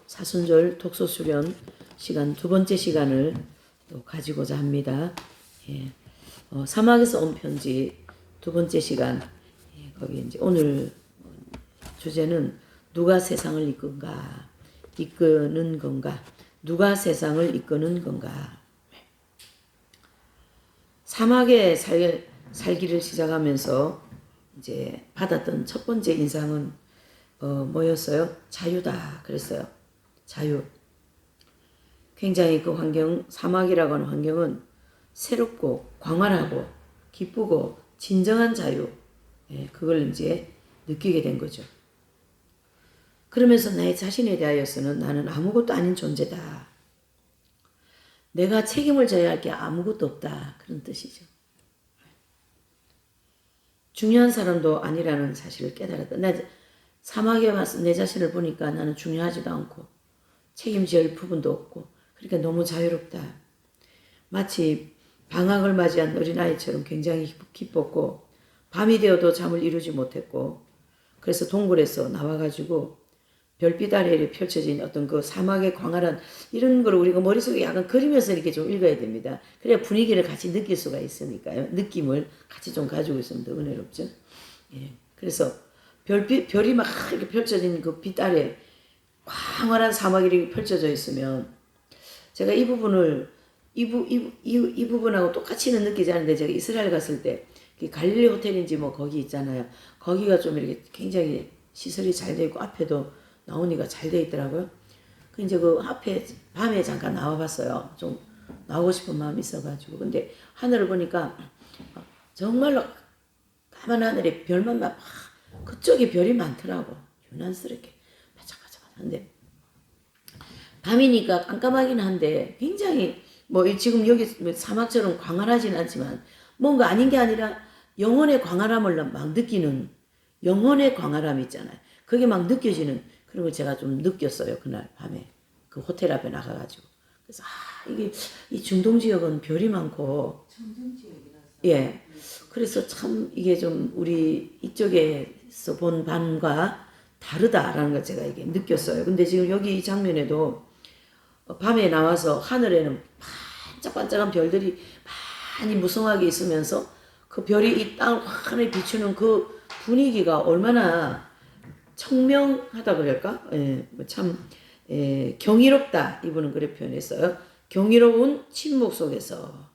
사순절 독서 수련 시간 두 번째 시간을 또 가지고자 합니다. 예. 사막에서 온 편지 두 번째 시간. 거기 이제 오늘 주제는 누가 세상을 이끄는 건가? 누가 세상을 이끄는 건가? 사막에 살기를 시작하면서 이제 받았던 첫 번째 인상은 뭐였어요? 자유다 그랬어요. 자유. 굉장히 그 환경, 사막이라고 하는 환경은 새롭고 광활하고 기쁘고 진정한 자유. 그걸 이제 느끼게 된 거죠. 그러면서 내 자신에 대하여서는 나는 아무것도 아닌 존재다. 내가 책임을 져야 할 게 아무것도 없다. 그런 뜻이죠. 중요한 사람도 아니라는 사실을 깨달았다. 사막에 와서 내 자신을 보니까 나는 중요하지도 않고 책임질 부분도 없고 그러니까 너무 자유롭다. 마치 방학을 맞이한 어린아이처럼 굉장히 기뻤고 밤이 되어도 잠을 이루지 못했고 그래서 동굴에서 나와가지고 별빛 아래에 펼쳐진 어떤 그 사막의 광활한 이런 걸 우리가 머릿속에 약간 그리면서 이렇게 좀 읽어야 됩니다. 그래야 분위기를 같이 느낄 수가 있으니까요. 느낌을 같이 좀 가지고 있으면 더 은혜롭죠. 그래서 별이 막 이렇게 펼쳐진 그 빛 아래 광활한 사막이 이렇게 펼쳐져 있으면 제가 이 부분하고 똑같이는 느끼지 않는데 제가 이스라엘 갔을 때 갈릴리 호텔인지 뭐 거기 있잖아요. 거기가 좀 이렇게 굉장히 시설이 잘 돼 있고 앞에도 나오니까 잘 돼 있더라고요. 그 이제 그 앞에 밤에 잠깐 나와봤어요. 좀 나오고 싶은 마음이 있어가지고. 근데 하늘을 보니까 정말로 까만 하늘에 별만 막 그쪽에 별이 많더라고. 유난스럽게 바짝바짝한데 밤이니까 깜깜하긴 한데 굉장히 뭐 지금 여기 사막처럼 광활하진 않지만 뭔가 아닌 게 아니라 영혼의 광활함을 막 느끼는 영혼의 광활함 있잖아요. 그게 막 느껴지는 그런 걸 제가 좀 느꼈어요. 그날 밤에 그 호텔 앞에 나가가지고. 그래서 이게 이 중동 지역은 별이 많고 예. 그래서 참 이게 좀 우리 이쪽에서 본 밤과 다르다라는 걸 제가 이게 느꼈어요. 근데 지금 여기 이 장면에도 밤에 나와서 하늘에는 반짝반짝한 별들이 많이 무성하게 있으면서 그 별이 이 땅을 환히 비추는 그 분위기가 얼마나 청명하다 그럴까? 참 경이롭다. 이분은 그렇게 표현했어요. 경이로운 침묵 속에서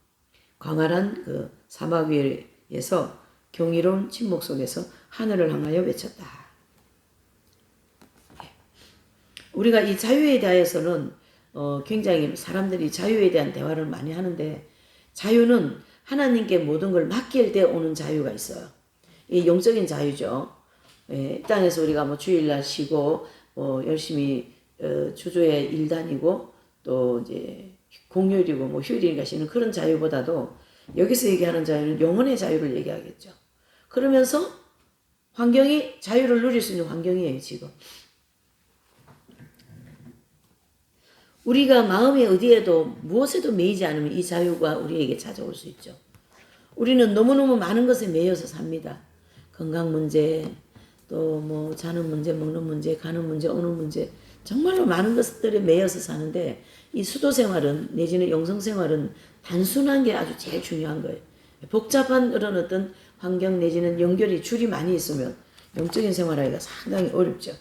광활한 그 사막 위에서 경이로운 침묵 속에서 하늘을 향하여 외쳤다. 우리가 이 자유에 대해서는 굉장히 사람들이 자유에 대한 대화를 많이 하는데 자유는 하나님께 모든 걸 맡길 때 오는 자유가 있어요. 이 영적인 자유죠. 이 땅에서 우리가 뭐 주일날 쉬고 열심히 주조에 일 다니고 또 이제 공휴일이고 뭐 휴일이니까 쉬는 그런 자유보다도 여기서 얘기하는 자유는 영혼의 자유를 얘기하겠죠. 그러면서 환경이 자유를 누릴 수 있는 환경이에요 지금. 우리가 마음의 어디에도 무엇에도 매이지 않으면 이 자유가 우리에게 찾아올 수 있죠. 우리는 너무너무 많은 것에 매여서 삽니다. 건강 문제, 또 뭐 자는 문제, 먹는 문제, 가는 문제, 오는 문제 정말로 많은 것들에 매여서 사는데 이 수도 생활은 내지는 영성 생활은 단순한 게 아주 제일 중요한 거예요. 복잡한 그런 어떤 환경 내지는 연결이 줄이 많이 있으면 영적인 생활하기가 상당히 어렵죠.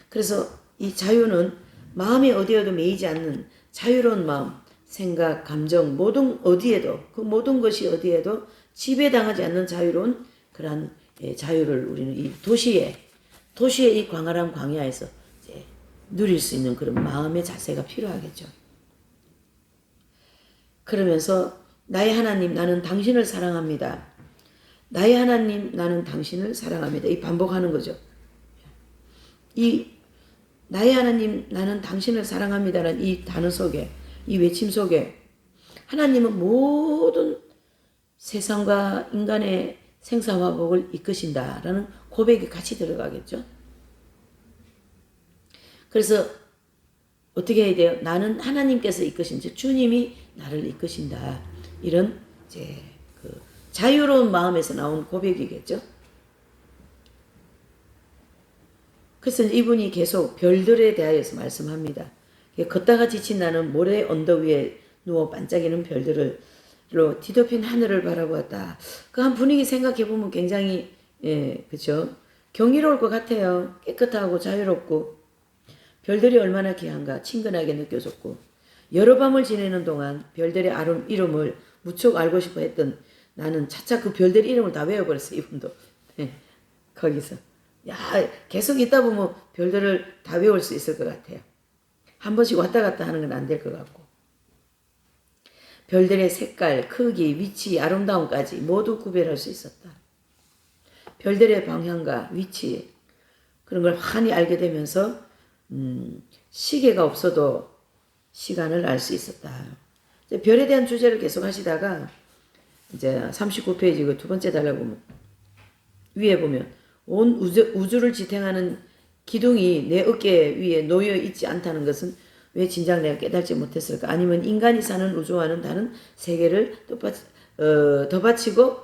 그래서 이 자유는 마음이 어디에도 매이지 않는 자유로운 마음, 생각, 감정 모든 어디에도 그 모든 것이 어디에도 지배당하지 않는 자유로운 그러한 자유를 우리는 이 도시의 이 광활한 광야에서 이제 누릴 수 있는 그런 마음의 자세가 필요하겠죠. 그러면서 나의 하나님 나는 당신을 사랑합니다. 나의 하나님 나는 당신을 사랑합니다. 이 반복하는 거죠. 이 나의 하나님 나는 당신을 사랑합니다라는 이 단어 속에 이 외침 속에 하나님은 모든 세상과 인간의 생사화복을 이끄신다라는 고백이 같이 들어가겠죠. 그래서 어떻게 해야 돼요? 나는 하나님께서 이끄신 즉 주님이 나를 이끄신다. 이런 이제 그 자유로운 마음에서 나온 고백이겠죠. 그래서 이분이 계속 별들에 대하여서 말씀합니다. 걷다가 지친 나는 모래 언덕 위에 누워 반짝이는 별들로 뒤덮인 하늘을 바라보았다. 그 한 분위기 생각해 보면 굉장히 그죠? 경이로울 것 같아요. 깨끗하고 자유롭고 별들이 얼마나 귀한가 친근하게 느껴졌고 여러 밤을 지내는 동안 별들의 이름을 무척 알고 싶어 했던 나는 차차 그 별들 이름을 다 외워버렸어. 이분도 거기서 야 계속 있다 보면 별들을 다 외울 수 있을 것 같아요. 한 번씩 왔다 갔다 하는 건 안 될 것 같고 별들의 색깔, 크기, 위치, 아름다움까지 모두 구별할 수 있었다. 별들의 방향과 위치 그런 걸 환히 알게 되면서 시계가 없어도 시간을 알 수 있었다. 별에 대한 주제를 계속 하시다가 이제 39페이지 그 두 번째 달라 보면 위에 보면 온 우주를 지탱하는 기둥이 내 어깨 위에 놓여 있지 않다는 것은 왜 진작 내가 깨달지 못했을까? 아니면 인간이 사는 우주와는 다른 세계를 더 바치고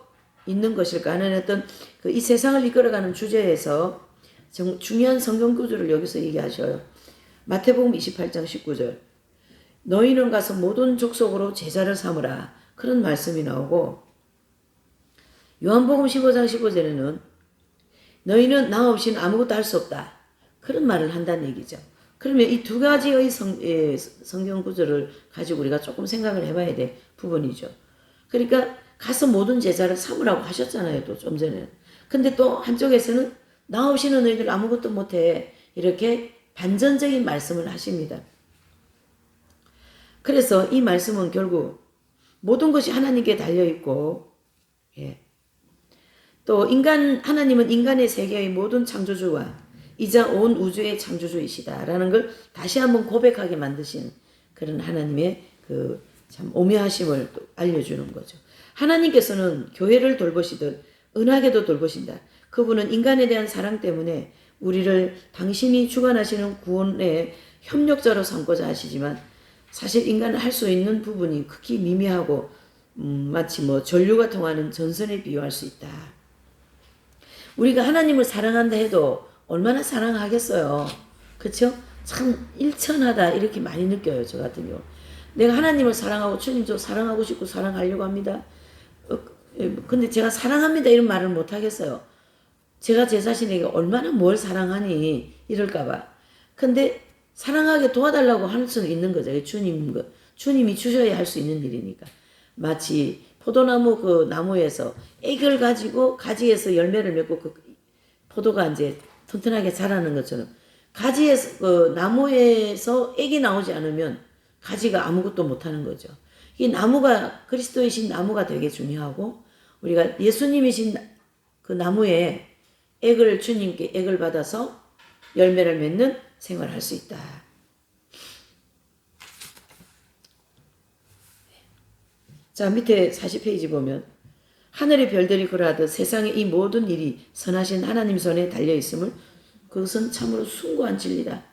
있는 것일까? 하는 어떤 이 세상을 이끌어가는 주제에서 중요한 성경 구절을 여기서 얘기하셔요. 마태복음 28장 19절. 너희는 가서 모든 족속으로 제자를 삼으라. 그런 말씀이 나오고 요한복음 15장 15절에는 너희는 나 없이는 아무것도 할 수 없다. 그런 말을 한다는 얘기죠. 그러면 이 두 가지의 성경 구절을 가지고 우리가 조금 생각을 해봐야 될 부분이죠. 그러니까 가서 모든 제자를 삼으라고 하셨잖아요. 또 좀 전에. 근데 또 한쪽에서는 나 없이는 너희들 아무것도 못해. 이렇게 반전적인 말씀을 하십니다. 그래서 이 말씀은 결국 모든 것이 하나님께 달려있고 또 하나님은 인간의 세계의 모든 창조주와 이자 온 우주의 창조주이시다라는 걸 다시 한번 고백하게 만드신 그런 하나님의 그 참 오묘하심을 또 알려주는 거죠. 하나님께서는 교회를 돌보시듯 은하계도 돌보신다. 그분은 인간에 대한 사랑 때문에 우리를 당신이 주관하시는 구원의 협력자로 삼고자 하시지만 사실 인간은 할 수 있는 부분이 극히 미미하고 마치 전류가 통하는 전선에 비유할 수 있다. 우리가 하나님을 사랑한다 해도 얼마나 사랑하겠어요. 그렇죠? 참 일천하다 이렇게 많이 느껴요. 저 같은 경우. 내가 하나님을 사랑하고 주님 저 사랑하고 싶고 사랑하려고 합니다. 근데 제가 사랑합니다 이런 말을 못 하겠어요. 제가 제 자신에게 얼마나 뭘 사랑하니 이럴까 봐. 근데 사랑하게 도와달라고 할 수는 있는 거죠. 주님이 주셔야 할 수 있는 일이니까. 마치 포도나무 그 나무에서 액을 가지고 가지에서 열매를 맺고 그 포도가 이제 튼튼하게 자라는 것처럼 가지에서 그 나무에서 액이 나오지 않으면 가지가 아무것도 못하는 거죠. 이 나무가 그리스도이신 나무가 되게 중요하고 우리가 예수님이신 그 나무에 주님께 액을 받아서 열매를 맺는 생활을 할 수 있다. 자, 밑에 40페이지 보면 하늘의 별들이 그러하듯 세상의 이 모든 일이 선하신 하나님 손에 달려있음을 그것은 참으로 숭고한 진리다.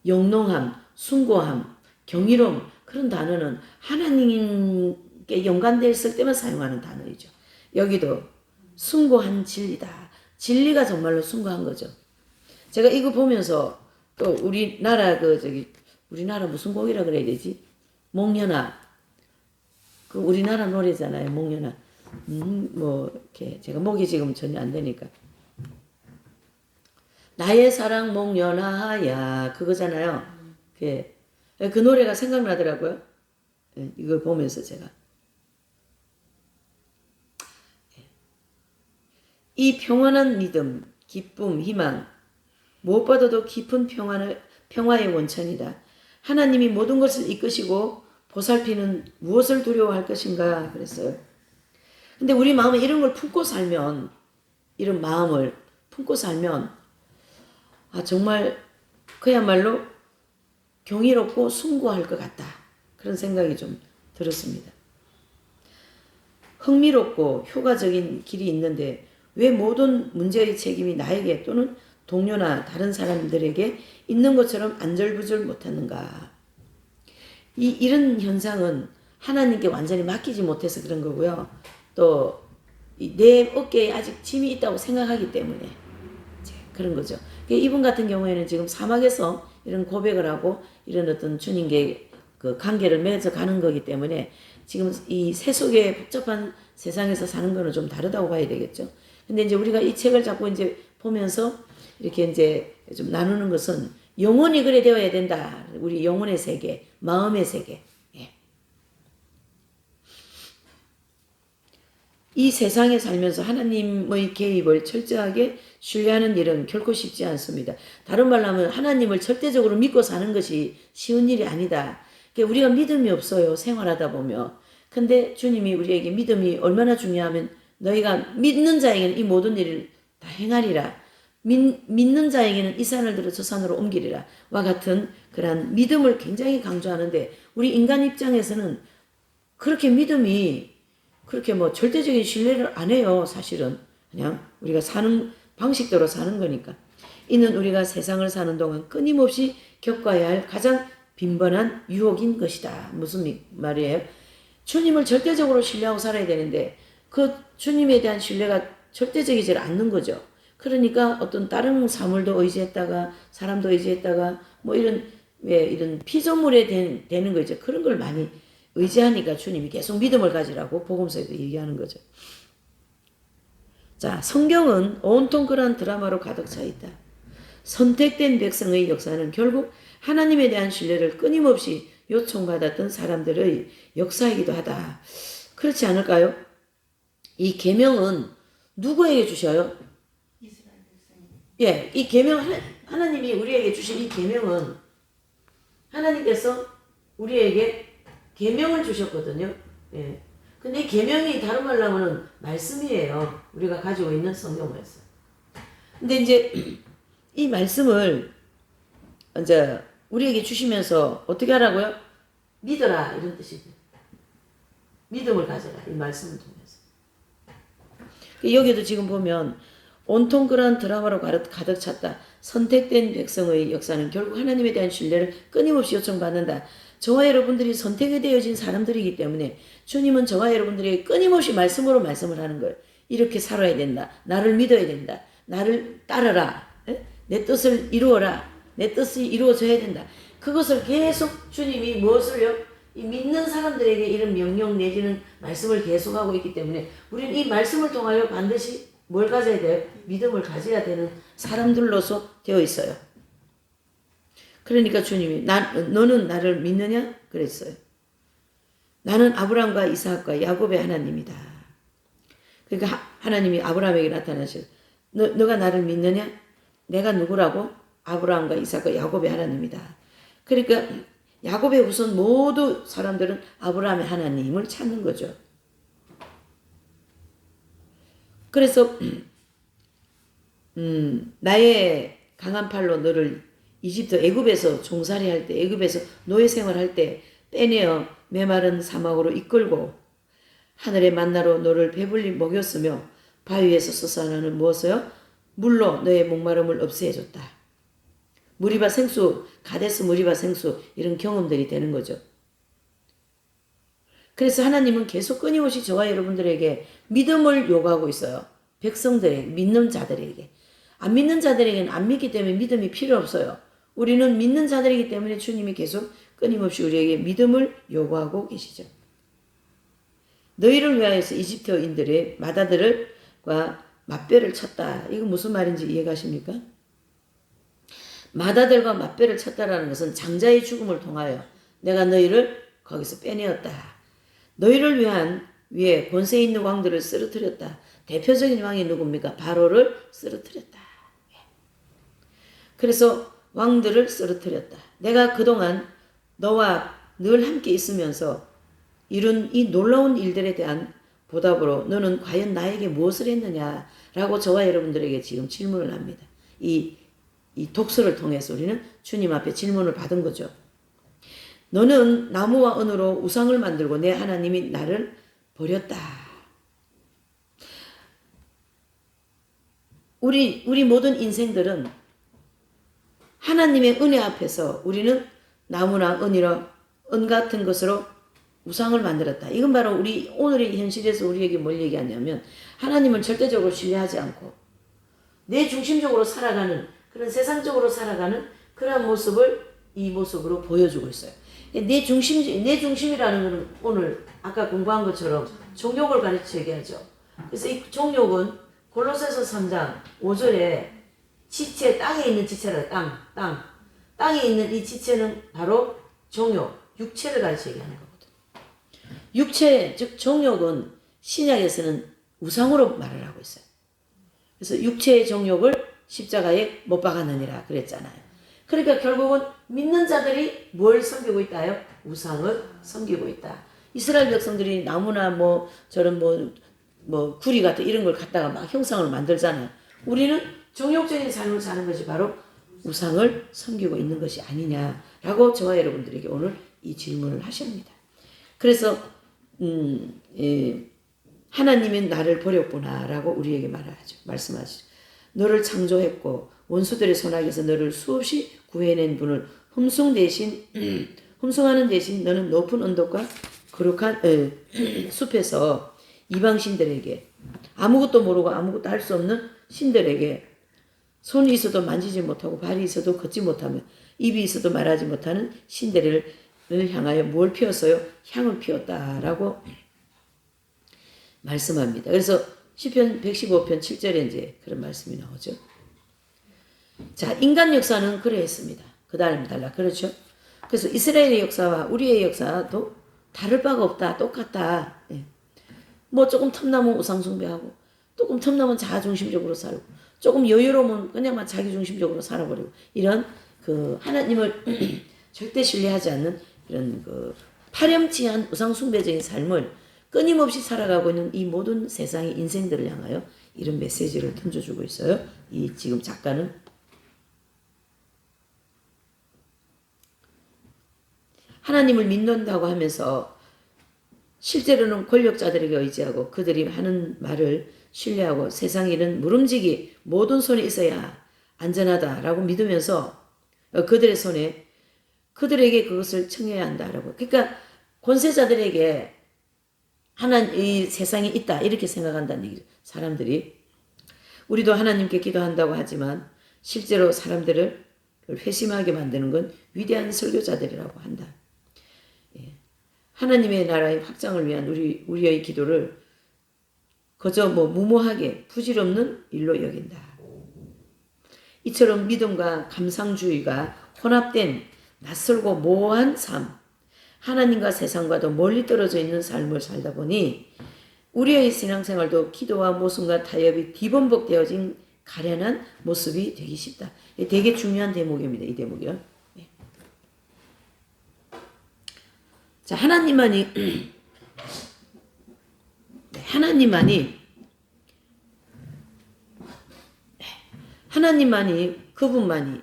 영롱함, 숭고함, 경이로움 그런 단어는 하나님께 연관되었을 때만 사용하는 단어이죠. 여기도 숭고한 진리다. 진리가 정말로 숭고한 거죠. 제가 이거 보면서 또 우리나라 우리나라 무슨 곡이라 그래야 되지? 목련아. 그 우리나라 노래잖아요. 목련아. 이렇게 제가 목이 지금 전혀 안 되니까. 나의 사랑 목련아야 그거잖아요. 그 노래가 생각나더라고요. 이걸 보면서 제가. 이 평안한 믿음, 기쁨, 희망 무엇보다도 깊은 평화의 원천이다. 하나님이 모든 것을 이끄시고 보살피는 무엇을 두려워할 것인가 그랬어요. 근데 우리 마음에 이런 걸 품고 살면 이런 마음을 품고 살면 정말 그야말로 경이롭고 숭고할 것 같다. 그런 생각이 좀 들었습니다. 흥미롭고 효과적인 길이 있는데 왜 모든 문제의 책임이 나에게 또는 동료나 다른 사람들에게 있는 것처럼 안절부절 못하는가. 이런 현상은 하나님께 완전히 맡기지 못해서 그런 거고요. 또 내 어깨에 아직 짐이 있다고 생각하기 때문에 그런 거죠. 이분 같은 경우에는 지금 사막에서 이런 고백을 하고 이런 어떤 주님께 그 관계를 맺어 가는 거기 때문에 지금 이 세속의 복잡한 세상에서 사는 거는 좀 다르다고 봐야 되겠죠. 근데 이제 우리가 이 책을 자꾸 이제 보면서 이렇게 이제 좀 나누는 것은 영혼이 그래 되어야 된다. 우리 영혼의 세계, 마음의 세계. 예. 이 세상에 살면서 하나님의 개입을 철저하게 신뢰하는 일은 결코 쉽지 않습니다. 다른 말로 하면 하나님을 절대적으로 믿고 사는 것이 쉬운 일이 아니다. 그러니까 우리가 믿음이 없어요. 생활하다 보면. 근데 주님이 우리에게 믿음이 얼마나 중요하면 너희가 믿는 자에게는 이 모든 일을 다 행하리라. 믿는 자에게는 이 산을 들어 저 산으로 옮기리라. 와 같은 그러한 믿음을 굉장히 강조하는데 우리 인간 입장에서는 그렇게 믿음이 그렇게 뭐 절대적인 신뢰를 안 해요. 사실은 그냥 우리가 사는 방식대로 사는 거니까. 이는 우리가 세상을 사는 동안 끊임없이 겪어야 할 가장 빈번한 유혹인 것이다. 무슨 말이에요? 주님을 절대적으로 신뢰하고 살아야 되는데 그 주님에 대한 신뢰가 절대적이지 않는 거죠. 그러니까 어떤 다른 사물도 의지했다가 사람도 의지했다가 뭐 이런 피조물에 되는 거 있죠. 그런 걸 많이 의지하니까 주님이 계속 믿음을 가지라고 복음서에도 얘기하는 거죠. 자, 성경은 온통 그러한 드라마로 가득 차 있다. 선택된 백성의 역사는 결국 하나님에 대한 신뢰를 끊임없이 요청받았던 사람들의 역사이기도 하다. 그렇지 않을까요? 이 계명은 누구에게 주셔요? 예, 이 계명 하나님이 우리에게 주신 이 계명은 하나님께서 우리에게 계명을 주셨거든요. 예. 근데 이 계명이 다른 말로 하면은 말씀이에요. 우리가 가지고 있는 성경 말씀. 근데 이제 이 말씀을 이제 우리에게 주시면서 어떻게 하라고요? 믿어라 이런 뜻이죠. 믿음을 가져라 이 말씀을 통해서. 여기도 지금 보면 온통 그러한 드라마로 가득 찼다. 선택된 백성의 역사는 결국 하나님에 대한 신뢰를 끊임없이 요청받는다. 저와 여러분들이 선택이 되어진 사람들이기 때문에 주님은 저와 여러분들에게 끊임없이 말씀으로 말씀을 하는 거예요. 이렇게 살아야 된다. 나를 믿어야 된다. 나를 따르라. 내 뜻을 이루어라. 내 뜻이 이루어져야 된다. 그것을 계속 주님이 무엇을요? 이 믿는 사람들에게 이런 명령 내지는 말씀을 계속하고 있기 때문에 우리는 이 말씀을 통하여 반드시 뭘 가져야 돼요? 믿음을 가져야 되는 사람들로서 되어 있어요. 그러니까 주님이 너는 나를 믿느냐? 그랬어요. 나는 아브라함과 이삭과 야곱의 하나님이다. 그러니까 하나님이 아브라함에게 나타나셔. 너가 나를 믿느냐? 내가 누구라고? 아브라함과 이삭과 야곱의 하나님이다. 그러니까 야곱의 후손 모두 사람들은 아브라함의 하나님을 찾는 거죠. 그래서 나의 강한 팔로 너를 이집트 애굽에서 종살이 할 때 애굽에서 노예 생활할 때 빼내어 메마른 사막으로 이끌고 하늘의 만나로 너를 배불리 먹였으며 바위에서 솟아나는 무엇이요? 물로 너의 목마름을 없애줬다. 무리바 생수, 가데스 무리바 생수 이런 경험들이 되는 거죠. 그래서 하나님은 계속 끊임없이 저와 여러분들에게 믿음을 요구하고 있어요. 백성들에게, 믿는 자들에게. 안 믿는 자들에게는 안 믿기 때문에 믿음이 필요 없어요. 우리는 믿는 자들이기 때문에 주님이 계속 끊임없이 우리에게 믿음을 요구하고 계시죠. 너희를 위하여서 이집트인들의 마다들과 맞배를 쳤다. 이거 무슨 말인지 이해가십니까? 마다들과 맞배를 쳤다라는 것은 장자의 죽음을 통하여 내가 너희를 거기서 빼내었다. 너희를 위해 권세 있는 왕들을 쓰러뜨렸다. 대표적인 왕이 누굽니까? 바로를 쓰러뜨렸다. 그래서 왕들을 쓰러뜨렸다. 내가 그동안 너와 늘 함께 있으면서 이룬 이 놀라운 일들에 대한 보답으로 너는 과연 나에게 무엇을 했느냐라고 저와 여러분들에게 지금 질문을 합니다. 이 독서를 통해서 우리는 주님 앞에 질문을 받은 거죠. 너는 나무와 은으로 우상을 만들고 내 하나님이 나를 버렸다. 우리 모든 인생들은 하나님의 은혜 앞에서 우리는 나무나 은 같은 것으로 우상을 만들었다. 이건 바로 오늘의 현실에서 우리에게 뭘 얘기하냐면 하나님을 절대적으로 신뢰하지 않고 내 중심적으로 살아가는 그런 세상적으로 살아가는 그런 모습을 이 모습으로 보여주고 있어요. 내 중심이라는 것은 오늘 아까 공부한 것처럼 정욕을 가르쳐 얘기하죠. 그래서 이 정욕은 골로새서 3장 5절에 지체, 땅에 있는 지체라, 땅에 있는 이 지체는 바로 정욕, 육체를 가르쳐 얘기하는 거거든. 육체, 즉 정욕은 신약에서는 우상으로 말을 하고 있어요. 그래서 육체의 정욕을 십자가에 못 박았느니라 그랬잖아요. 그러니까 결국은 믿는 자들이 뭘 섬기고 있다요? 우상을 섬기고 있다. 이스라엘 백성들이 나무나 저런 구리 같은 이런 걸 갖다가 막 형상을 만들잖아요. 우리는 정욕적인 삶을 사는 것이 바로 우상을 섬기고 있는 것이 아니냐라고 저와 여러분들에게 오늘 이 질문을 하십니다. 그래서 하나님은 나를 버렸구나라고 우리에게 말씀하시죠. 너를 창조했고 원수들의 손아귀에서 너를 수없이 구해낸 분을 흠숭하는 대신 너는 높은 언덕과 거룩한 숲에서 이방신들에게 아무것도 모르고 아무것도 할 수 없는 신들에게 손이 있어도 만지지 못하고 발이 있어도 걷지 못하며 입이 있어도 말하지 못하는 신들을 향하여 뭘 피웠어요? 향을 피웠다라고 말씀합니다. 그래서 시편 115편 7절에 이제 그런 말씀이 나오죠. 자, 인간 역사는 그러했습니다. 그 다음에 달라. 그렇죠? 그래서 이스라엘의 역사와 우리의 역사도 다를 바가 없다. 똑같다. 예. 조금 틈나면 우상숭배하고, 조금 틈나면 자아중심적으로 살고, 조금 여유로우면 그냥 자기중심적으로 살아버리고, 이런 하나님을 절대 신뢰하지 않는 이런 파렴치한 우상숭배적인 삶을 끊임없이 살아가고 있는 이 모든 세상의 인생들을 향하여 이런 메시지를 던져주고 있어요. 이 지금 작가는. 하나님을 믿는다고 하면서 실제로는 권력자들에게 의지하고 그들이 하는 말을 신뢰하고 세상에 이런 무름지기 모든 손에 있어야 안전하다라고 믿으면서 그들의 손에 그들에게 그것을 청해야 한다라고. 그러니까 권세자들에게 이 세상에 있다 이렇게 생각한다는 얘기죠. 사람들이. 우리도 하나님께 기도한다고 하지만 실제로 사람들을 회심하게 만드는 건 위대한 설교자들이라고 한다. 예. 하나님의 나라의 확장을 위한 우리의 기도를 그저 무모하게 부질없는 일로 여긴다. 이처럼 믿음과 감상주의가 혼합된 낯설고 모호한 삶, 하나님과 세상과도 멀리 떨어져 있는 삶을 살다 보니 우리의 신앙생활도 기도와 모순과 타협이 뒤범벅되어진 가련한 모습이 되기 쉽다. 되게 중요한 대목입니다. 이 대목이요. 네. 자, 하나님만이 그분만이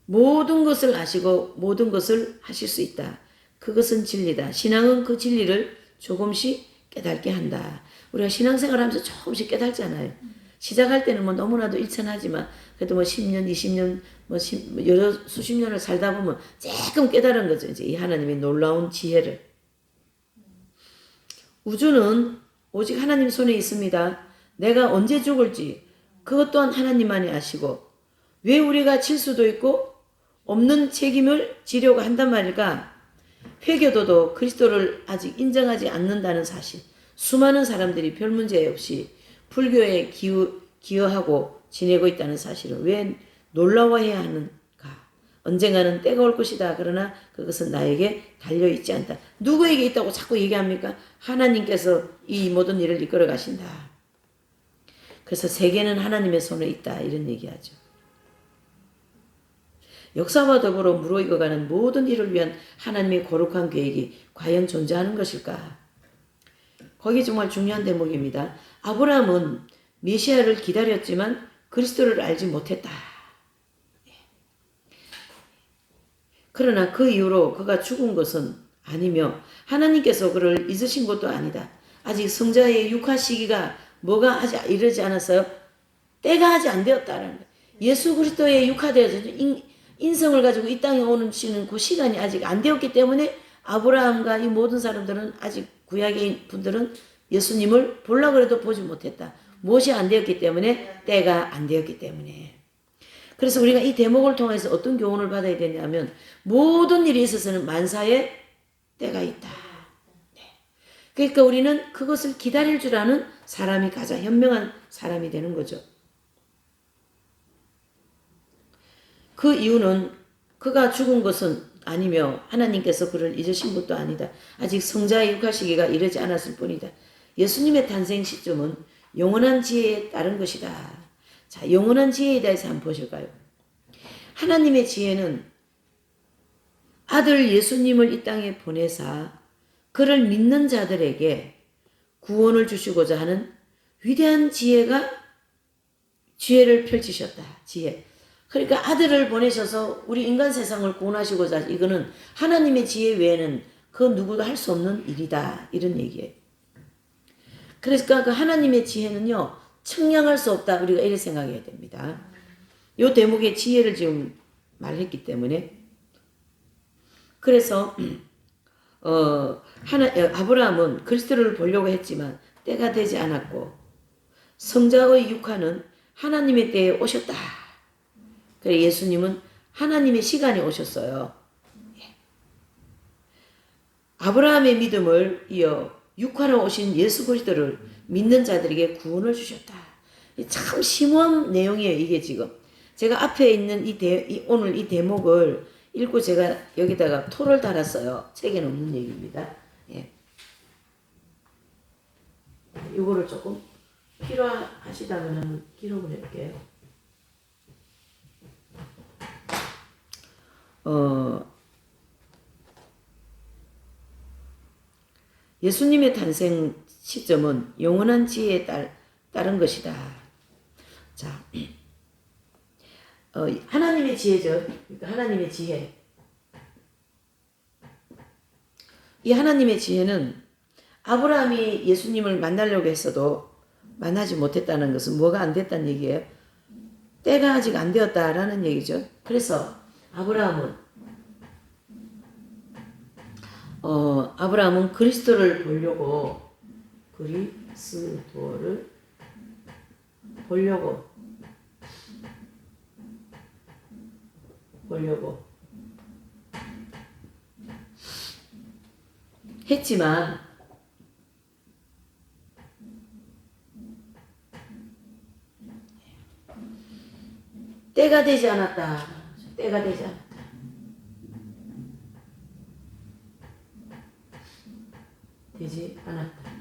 모든 것을 아시고 모든 것을 하실 수 있다. 그것은 진리다. 신앙은 그 진리를 조금씩 깨닫게 한다. 우리가 신앙생활을 하면서 조금씩 깨닫잖아요. 시작할 때는 너무나도 일천하지만 그래도 10년, 20년, 여러 수십 년을 살다 보면 조금 깨달은 거죠. 이제 이 하나님의 놀라운 지혜를. 우주는 오직 하나님 손에 있습니다. 내가 언제 죽을지 그것 또한 하나님만이 아시고 왜 우리가 질 수도 있고 없는 책임을 지려고 한단 말일까? 회교도도 그리스도를 아직 인정하지 않는다는 사실. 수많은 사람들이 별 문제 없이 불교에 기여하고 지내고 있다는 사실을 왜 놀라워해야 하는가? 언젠가는 때가 올 것이다. 그러나 그것은 나에게 달려있지 않다. 누구에게 있다고 자꾸 얘기합니까? 하나님께서 이 모든 일을 이끌어 가신다. 그래서 세계는 하나님의 손에 있다. 이런 얘기하죠. 역사와 더불어 무르익어가는 모든 일을 위한 하나님의 거룩한 계획이 과연 존재하는 것일까? 거기 정말 중요한 대목입니다. 아브라함은 메시아를 기다렸지만 그리스도를 알지 못했다. 그러나 그 이후로 그가 죽은 것은 아니며 하나님께서 그를 잊으신 것도 아니다. 아직 성자의 육화 시기가 뭐가 아직 이르지 않았어요? 때가 아직 안 되었다라는 거예요. 예수 그리스도의 육화되어서 인성을 가지고 이 땅에 오는 그 시간이 아직 안 되었기 때문에 아브라함과 이 모든 사람들은 아직 구약의 분들은 예수님을 보려고 해도 보지 못했다. 무엇이 안 되었기 때문에? 때가 안 되었기 때문에. 그래서 우리가 이 대목을 통해서 어떤 교훈을 받아야 되냐면 모든 일이 있어서는 만사에 때가 있다. 네. 그러니까 우리는 그것을 기다릴 줄 아는 사람이 가장 현명한 사람이 되는 거죠. 그 이유는 그가 죽은 것은 아니며 하나님께서 그를 잊으신 것도 아니다. 아직 성자의 육화 시기가 이르지 않았을 뿐이다. 예수님의 탄생 시점은 영원한 지혜에 따른 것이다. 자, 영원한 지혜에 대해서 한번 보실까요? 하나님의 지혜는 아들 예수님을 이 땅에 보내사 그를 믿는 자들에게 구원을 주시고자 하는 위대한 지혜를 펼치셨다. 지혜. 그러니까 아들을 보내셔서 우리 인간 세상을 구원하시고자, 이거는 하나님의 지혜 외에는 그 누구도 할 수 없는 일이다. 이런 얘기예요. 그러니까 그 하나님의 지혜는요, 측량할 수 없다. 우리가 이렇게 생각해야 됩니다. 이 대목에 지혜를 지금 말했기 때문에. 그래서 아브라함은 그리스도를 보려고 했지만 때가 되지 않았고, 성자의 육화는 하나님의 때에 오셨다. 그래, 예수님은 하나님의 시간에 오셨어요. 아브라함의 믿음을 이어 육화로 오신 예수 그리스도를 믿는 자들에게 구원을 주셨다. 참 심오한 내용이에요. 이게 지금 제가 앞에 있는 오늘 이 대목을 읽고 제가 여기다가 토를 달았어요. 책에는 없는 얘기입니다. 예. 이거를 조금 필요하시다면 기록을 해볼게요. 예수님의 탄생 시점은 영원한 지혜에 따른 것이다. 자, 하나님의 지혜죠. 하나님의 지혜. 이 하나님의 지혜는 아브라함이 예수님을 만나려고 했어도 만나지 못했다는 것은 뭐가 안 됐다는 얘기예요? 때가 아직 안 되었다라는 얘기죠. 그래서 아브라함은 그리스도를 보려고 했지만 때가 되지 않았다. 때가 되지 않았다. 되지 않았다.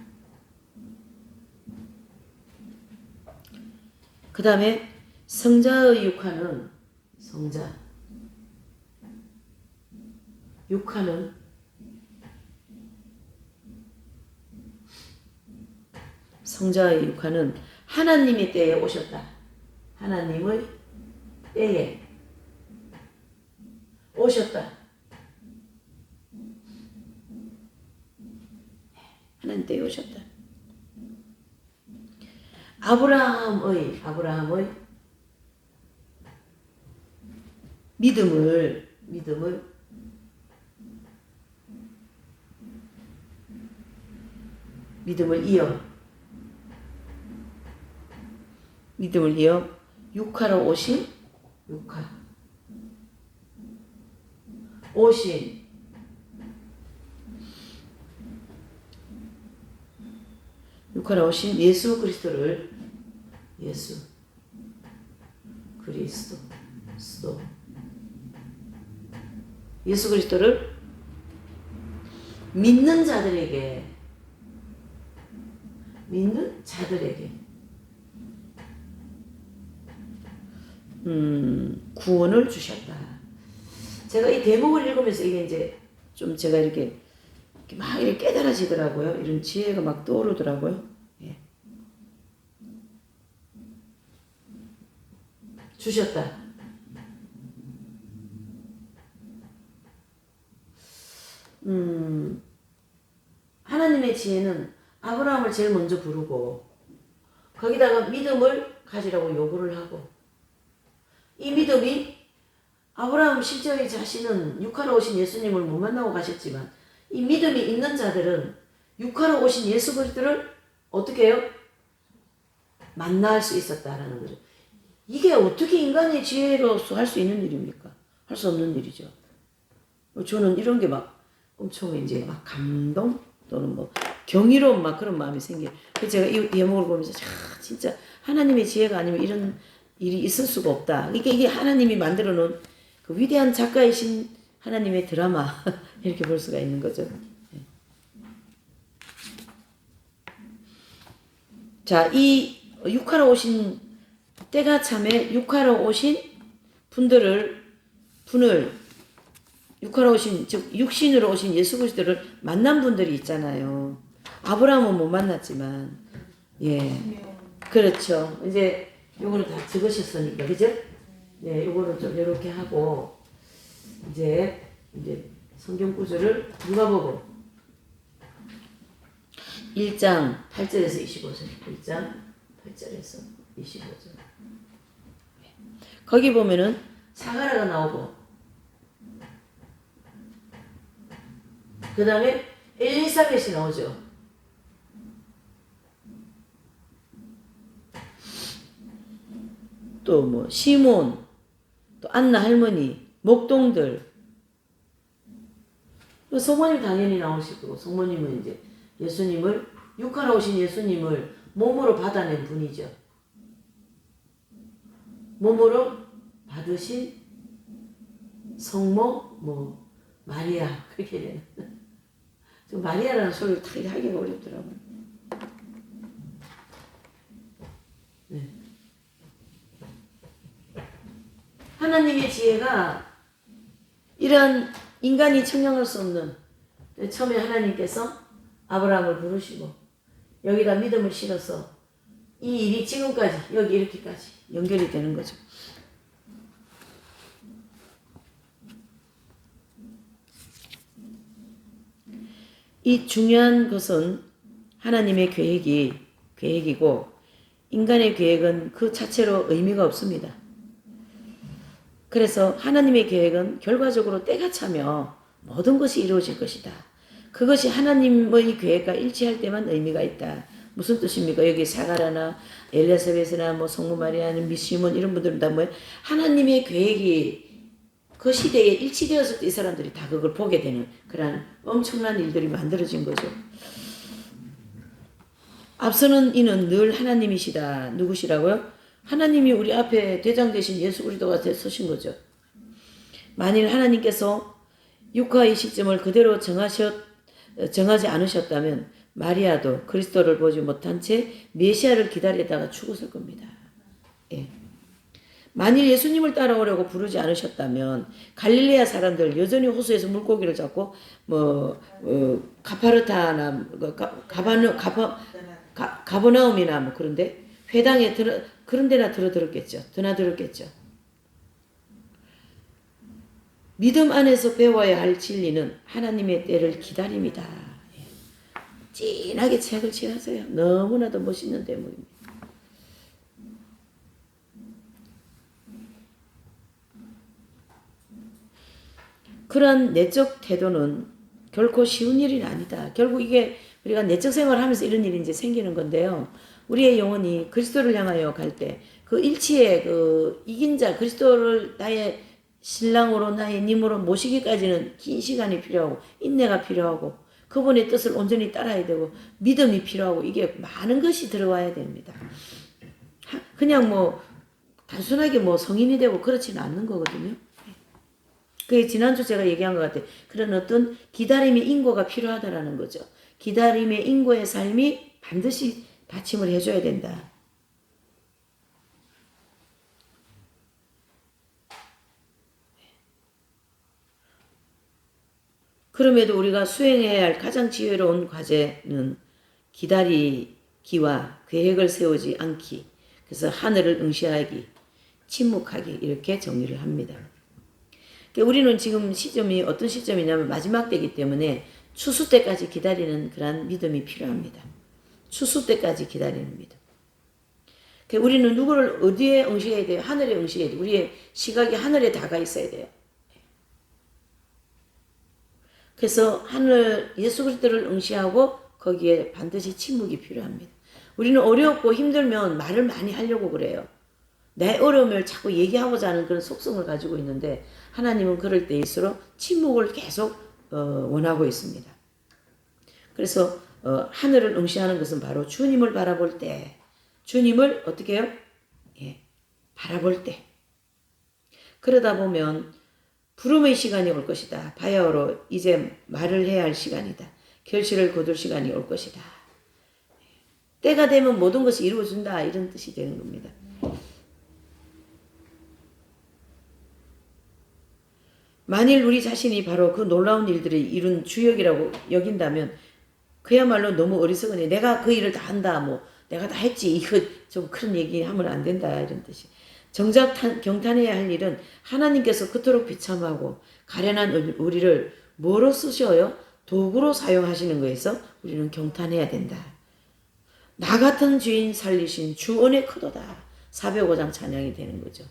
그 다음에 성자의 육화는 성자의 육화는 하나님의 때에 오셨다. 하나님의 때에 오셨다. 하나님 때에 오셨다. 아브라함의 믿음을 이어 육화로 오신 육화로 오신 예수 그리스도를 믿는 자들에게 구원을 주셨다. 제가 이 대목을 읽으면서 이게 이제 좀 제가 이렇게 막 이렇게 깨달아지더라고요. 이런 지혜가 막 떠오르더라고요. 예. 주셨다. 하나님의 지혜는 아브라함을 제일 먼저 부르고 거기다가 믿음을 가지라고 요구를 하고, 이 믿음이 아브라함 실제의 자신은 육화로 오신 예수님을 못 만나고 가셨지만 이 믿음이 있는 자들은 육화로 오신 예수 그리스도를 어떻게 해요? 만날 수 있었다라는 거죠. 이게 어떻게 인간의 지혜로서 할 수 있는 일입니까? 할 수 없는 일이죠. 저는 이런 게 막 엄청 이제 막 감동 또는 뭐 경이로운 막 그런 마음이 생겨요. 그래서 제가 이 제목을 보면서 진짜 하나님의 지혜가 아니면 이런 일이 있을 수가 없다. 이게 하나님이 만들어 놓은 그 위대한 작가이신 하나님의 드라마 이렇게 볼 수가 있는 거죠. 자, 이 육하러 오신 때가 참에 육하러 오신 분을 육하러 오신 즉 육신으로 오신 예수 그리스도를 만난 분들이 있잖아요. 아브라함은 못 만났지만 그렇죠. 이제 요거는 다 적으셨으니까 그죠? 요거는 좀 이렇게 하고 이제 성경 구절을 누가복음 1장 8절에서 25절 1장 8절에서 25절 거기 보면은 사가라가 나오고 그 다음에 엘리사벳이 나오죠. 또 뭐 시몬 또 안나 할머니 목동들 성모님 당연히 나오시고 성모님은 이제 예수님을 육하러 오신 예수님을 몸으로 받아낸 분이죠. 몸으로 받으신 성모 뭐 마리아 그렇게 되는 지금 마리아라는 소리를 다 하기가 어렵더라고요. 네. 하나님의 지혜가 이런 인간이 측량할 수 없는 처음에 하나님께서 아브라함을 부르시고 여기다 믿음을 실어서 이 일이 지금까지 여기 이렇게까지 연결이 되는 거죠. 이 중요한 것은 하나님의 계획이고 인간의 계획은 그 자체로 의미가 없습니다. 그래서 하나님의 계획은 결과적으로 때가 차며 모든 것이 이루어질 것이다. 그것이 하나님의 계획과 일치할 때만 의미가 있다. 무슨 뜻입니까? 여기 사가라나 엘리사벳이나 뭐 성모 마리아나 미시몬 이런 분들은 다 뭐예요? 하나님의 계획이 그 시대에 일치되었을 때 이 사람들이 다 그걸 보게 되는 그런 엄청난 일들이 만들어진 거죠. 앞서는 이는 늘 하나님이시다. 누구시라고요? 하나님이 우리 앞에 대장 되신 예수 그리스도가 서신 거죠. 만일 하나님께서 육하의 시점을 그대로 정하지 않으셨다면 마리아도 그리스도를 보지 못한 채 메시아를 기다리다가 죽었을 겁니다. 예. 만일 예수님을 따라오려고 부르지 않으셨다면 갈릴레아 사람들 여전히 호수에서 물고기를 잡고 가파르타나 가버나움이나 뭐 그런데 회당에 그런 데나 드나들었겠죠. 믿음 안에서 배워야 할 진리는 하나님의 때를 기다립니다. 진하게 책을 취하세요. 너무나도 멋있는 대목입니다. 그런 내적 태도는 결코 쉬운 일이 아니다. 결국 이게 우리가 내적 생활을 하면서 이런 일이 이제 생기는 건데요. 우리의 영혼이 그리스도를 향하여 갈 때 그 일치의 그 이긴 자 그리스도를 나의 신랑으로 나의 님으로 모시기까지는 긴 시간이 필요하고 인내가 필요하고 그분의 뜻을 온전히 따라야 되고 믿음이 필요하고 이게 많은 것이 들어와야 됩니다. 그냥 뭐 단순하게 뭐 성인이 되고 그렇지는 않는 거거든요. 그게 지난주 제가 얘기한 것 같아요. 그런 어떤 기다림의 인고가 필요하다라는 거죠. 기다림의 인고의 삶이 반드시 받침을 해줘야 된다. 그럼에도 우리가 수행해야 할 가장 지혜로운 과제는 기다리기와 계획을 세우지 않기. 그래서 하늘을 응시하기, 침묵하기 이렇게 정리를 합니다. 우리는 지금 시점이 어떤 시점이냐면 마지막 때이기 때문에 추수 때까지 기다리는 그런 믿음이 필요합니다. 추수 때까지 기다리는 믿음. 우리는 누구를 어디에 응시해야 돼요? 하늘에 응시해야 돼요. 우리의 시각이 하늘에 다가 있어야 돼요. 그래서 하늘 예수 그리스도를 응시하고 거기에 반드시 침묵이 필요합니다. 우리는 어렵고 힘들면 말을 많이 하려고 그래요. 내 어려움을 자꾸 얘기하고자 하는 그런 속성을 가지고 있는데 하나님은 그럴 때일수록 침묵을 계속 원하고 있습니다. 그래서 하늘을 응시하는 것은 바로 주님을 바라볼 때, 주님을 어떻게 해요? 예, 바라볼 때. 그러다 보면 부름의 시간이 올 것이다. 바야흐로 이제 말을 해야 할 시간이다. 결실을 거둘 시간이 올 것이다. 때가 되면 모든 것이 이루어진다. 이런 뜻이 되는 겁니다. 만일 우리 자신이 바로 그 놀라운 일들을 이룬 주역이라고 여긴다면 그야말로 너무 어리석으니 내가 그 일을 다 한다. 뭐 내가 다 했지. 이거 좀 그런 얘기 하면 안 된다. 이런 뜻이. 정작 경탄해야 할 일은 하나님께서 그토록 비참하고 가련한 우리를 뭐로 쓰셔요? 도구로 사용하시는 거에서 우리는 경탄해야 된다. 나 같은 죄인 살리신 주 은혜 크도다. 405장 찬양이 되는 거죠.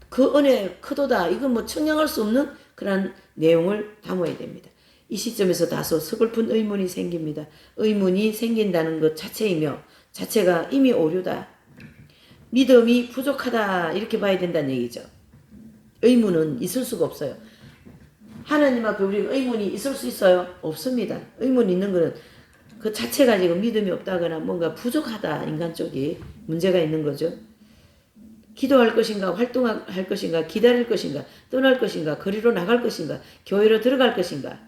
그 은혜 크도다. 이건 뭐 청량할 수 없는 그런 내용을 담아야 됩니다. 이 시점에서 다소 서글픈 의문이 생깁니다. 의문이 생긴다는 것 자체이며 자체가 이미 오류다. 믿음이 부족하다. 이렇게 봐야 된다는 얘기죠. 의문은 있을 수가 없어요. 하나님 앞에 우리가 의문이 있을 수 있어요? 없습니다. 의문이 있는 것은 그 자체가 지금 믿음이 없다거나 뭔가 부족하다. 인간 쪽이 문제가 있는 거죠. 기도할 것인가, 활동할 것인가, 기다릴 것인가, 떠날 것인가, 거리로 나갈 것인가, 교회로 들어갈 것인가.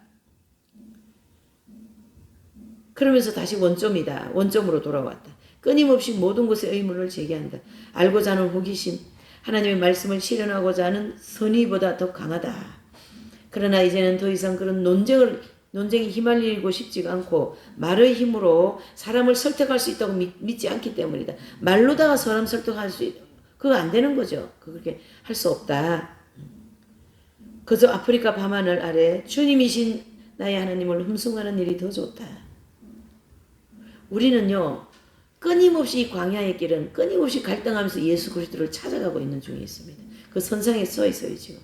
그러면서 다시 원점이다. 원점으로 돌아왔다. 끊임없이 모든 것에 의문을 제기한다. 알고자 하는 호기심, 하나님의 말씀을 실현하고자 하는 선의보다 더 강하다. 그러나 이제는 더 이상 그런 논쟁이 휘말리고 싶지가 않고 말의 힘으로 사람을 설득할 수 있다고 믿지 않기 때문이다. 말로다가 사람 설득할 수 있다. 그거 안 되는 거죠. 그렇게 할 수 없다. 그저 아프리카 밤하늘 아래 주님이신 나의 하나님을 흠숭하는 일이 더 좋다. 우리는요. 끊임없이 광야의 길은 끊임없이 갈등하면서 예수 그리스도를 찾아가고 있는 중에 있습니다. 그 선상에 서 있어요 지금.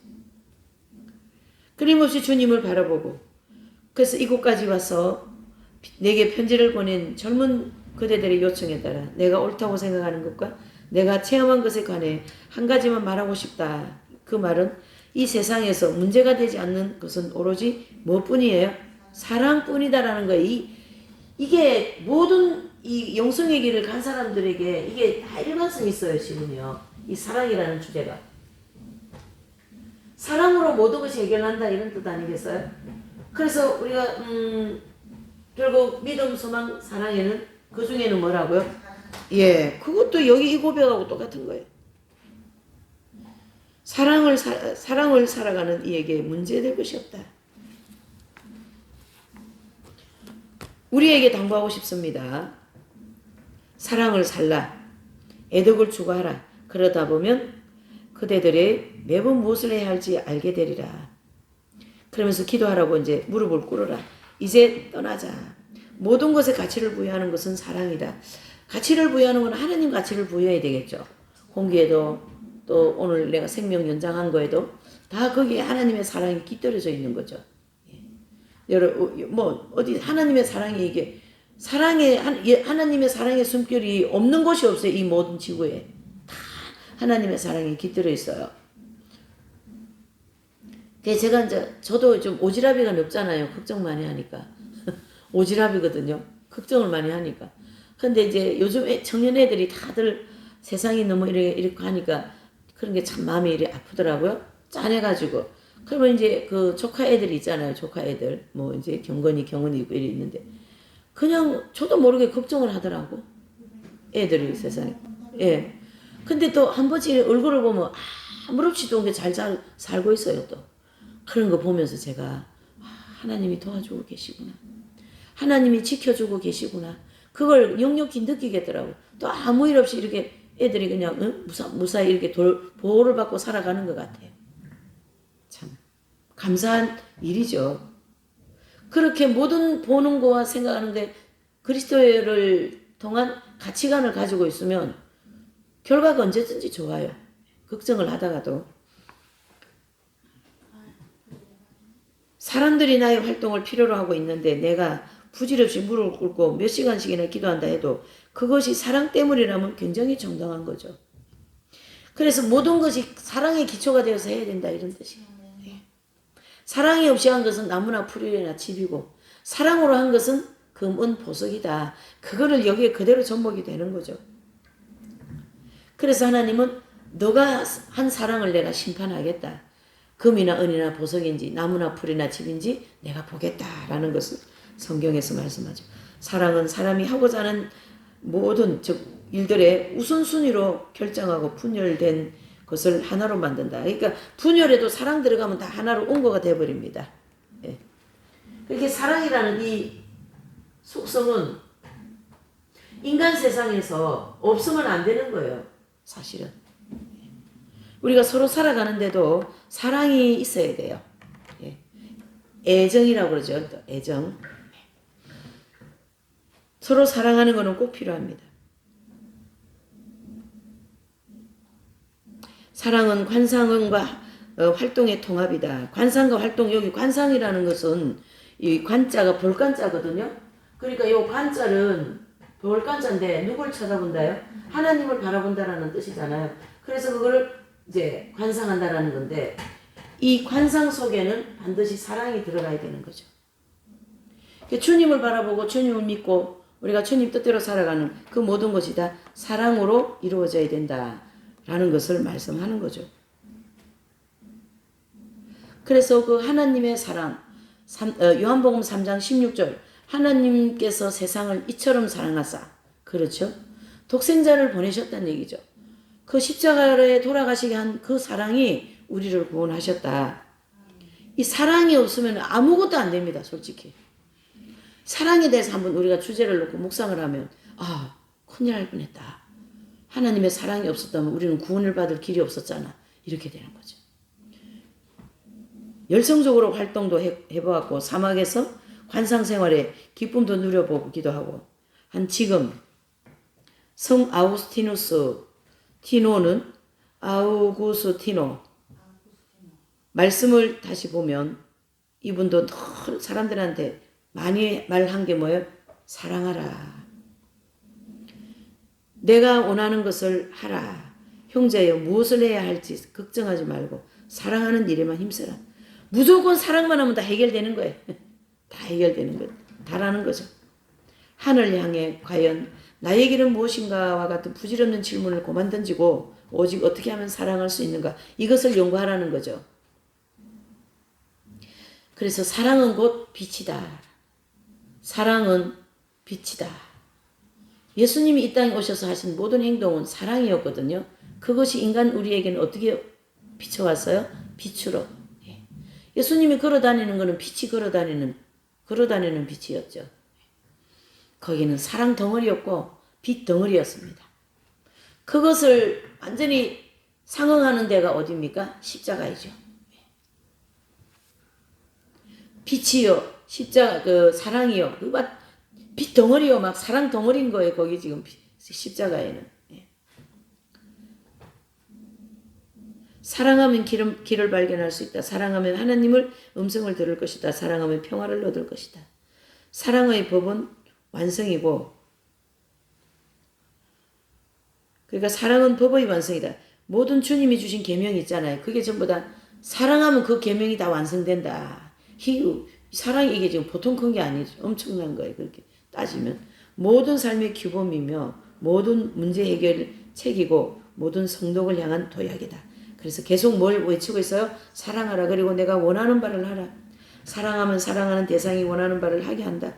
끊임없이 주님을 바라보고 그래서 이곳까지 와서 내게 편지를 보낸 젊은 그대들의 요청에 따라 내가 옳다고 생각하는 것과 내가 체험한 것에 관해 한 가지만 말하고 싶다. 그 말은 이 세상에서 문제가 되지 않는 것은 오로지 무엇뿐이에요? 사랑뿐이다라는 거예요. 이게 모든 이 영성의 길을 간 사람들에게 이게 다 일관성이 있어요. 지금요. 이 사랑이라는 주제가. 사랑으로 모든 것이 해결한다 이런 뜻 아니겠어요? 그래서 우리가 결국 믿음, 소망, 사랑에는 그 중에는 뭐라고요? 예, 그것도 여기 이 고백하고 똑같은 거예요. 사랑을 살아가는 이에게 문제될 것이 없다. 우리에게 당부하고 싶습니다. 사랑을 살라. 애덕을 추구하라. 그러다 보면 그대들이 매번 무엇을 해야 할지 알게 되리라. 그러면서 기도하라고 이제 무릎을 꿇어라. 이제 떠나자. 모든 것에 가치를 부여하는 것은 사랑이다. 가치를 부여하는 건 하나님 가치를 부여해야 되겠죠. 공기에도 또 오늘 내가 생명 연장한 거에도 다 거기에 하나님의 사랑이 깃들여져 있는 거죠. 여러분 뭐 어디 하나님의 사랑이 이게 하나님의 사랑의 숨결이 없는 곳이 없어요. 이 모든 지구에 다 하나님의 사랑이 깃들어 있어요. 제가 이제 저도 좀 오지랖이가 높잖아요. 걱정 많이 하니까 오지랖이거든요. 걱정을 많이 하니까. 근데 이제 요즘 청년 애들이 다들 세상이 너무 이렇게 하니까 그런 게 참 마음이 이렇게 아프더라고요. 짠해가지고. 그러면 이제 그 조카 애들 있잖아요. 조카 애들. 뭐 이제 경건이 있고 이래 있는데. 그냥 저도 모르게 걱정을 하더라고. 애들이 세상에. 예. 근데 또 한 번씩 얼굴을 보면 아무렇지도 않게 잘 살고 있어요 또. 그런 거 보면서 제가 하나님이 도와주고 계시구나. 하나님이 지켜주고 계시구나. 그걸 역력히 느끼겠더라고. 또 아무 일 없이 이렇게 애들이 그냥 무사히 이렇게 보호를 받고 살아가는 것 같아요. 참 감사한 일이죠. 그렇게 모든 보는 거와 생각하는데 그리스도를 통한 가치관을 가지고 있으면 결과가 언제든지 좋아요. 걱정을 하다가도. 사람들이 나의 활동을 필요로 하고 있는데 내가 부질없이 무릎 꿇고 몇 시간씩이나 기도한다 해도 그것이 사랑 때문이라면 굉장히 정당한 거죠. 그래서 모든 것이 사랑의 기초가 되어서 해야 된다 이런 뜻이에요. 사랑이 없이 한 것은 나무나 풀이나 집이고 사랑으로 한 것은 금은 보석이다. 그거를 여기에 그대로 접목이 되는 거죠. 그래서 하나님은 너가 한 사랑을 내가 심판하겠다. 금이나 은이나 보석인지 나무나 풀이나 집인지 내가 보겠다라는 것을 성경에서 말씀하죠. 사랑은 사람이 하고자 하는 모든 일들의 우선순위로 결정하고 분열된 것을 하나로 만든다. 그러니까 분열에도 사랑 들어가면 다 하나로 온거가 돼버립니다. 예. 그렇게 사랑이라는 이 속성은 인간 세상에서 없으면 안 되는 거예요. 사실은. 우리가 서로 살아가는데도 사랑이 있어야 돼요. 예. 애정이라고 그러죠. 또 애정. 서로 사랑하는 것은 꼭 필요합니다. 사랑은 관상과 활동의 통합이다. 관상과 활동, 여기 관상이라는 것은 이 관자가 볼관자거든요. 그러니까 이 관자는 볼관자인데 누굴 쳐다본다요? 하나님을 바라본다라는 뜻이잖아요. 그래서 그거를 이제 관상한다라는 건데 이 관상 속에는 반드시 사랑이 들어가야 되는 거죠. 주님을 바라보고 주님을 믿고 우리가 주님 뜻대로 살아가는 그 모든 것이 다 사랑으로 이루어져야 된다라는 것을 말씀하는 거죠. 그래서 그 하나님의 사랑, 요한복음 3장 16절 하나님께서 세상을 이처럼 사랑하사, 그렇죠? 독생자를 보내셨다는 얘기죠. 그 십자가에 돌아가시게 한 그 사랑이 우리를 구원하셨다. 이 사랑이 없으면 아무것도 안 됩니다. 솔직히. 사랑에 대해서 한번 우리가 주제를 놓고 묵상을 하면 큰일 날 뻔했다. 하나님의 사랑이 없었다면 우리는 구원을 받을 길이 없었잖아. 이렇게 되는 거죠. 열성적으로 활동도 해보았고 사막에서 관상생활에 기쁨도 누려보기도 하고 한 지금 성 아우구스티누스 티노는 아우구스티노 말씀을 다시 보면 이분도 늘 사람들한테 많이 말한 게 뭐예요? 사랑하라. 내가 원하는 것을 하라. 형제여 무엇을 해야 할지 걱정하지 말고 사랑하는 일에만 힘써라. 무조건 사랑만 하면 다 해결되는 거예요. 다 해결되는 거예요. 다라는 거죠. 하늘 향해 과연 나의 길은 무엇인가와 같은 부질없는 질문을 그만 던지고 오직 어떻게 하면 사랑할 수 있는가 이것을 연구하라는 거죠. 그래서 사랑은 곧 빛이다. 사랑은 빛이다. 예수님이 이 땅에 오셔서 하신 모든 행동은 사랑이었거든요. 그것이 인간 우리에게는 어떻게 비춰왔어요? 빛으로. 예수님이 걸어다니는 것은 빛이 걸어다니는 빛이었죠. 거기는 사랑 덩어리였고 빛 덩어리였습니다. 그것을 완전히 상응하는 데가 어디입니까? 십자가이죠. 빛이요, 십자가, 사랑이요, 빛 덩어리요, 막 사랑 덩어리인 거예요. 거기 지금 십자가에는. 사랑하면 길을 발견할 수 있다. 사랑하면 하나님을 음성을 들을 것이다. 사랑하면 평화를 얻을 것이다. 사랑의 법은 완성이고, 그러니까 사랑은 법의 완성이다. 모든 주님이 주신 계명이 있잖아요. 그게 전부 다 사랑하면 그 계명이 다 완성된다. 사랑이 이게 지금 보통 큰 게 아니죠. 엄청난 거예요. 그렇게 따지면 모든 삶의 규범이며 모든 문제 해결책이고 모든 성독을 향한 도약이다. 그래서 계속 뭘 외치고 있어요? 사랑하라. 그리고 내가 원하는 바를 하라. 사랑하면 사랑하는 대상이 원하는 바를 하게 한다.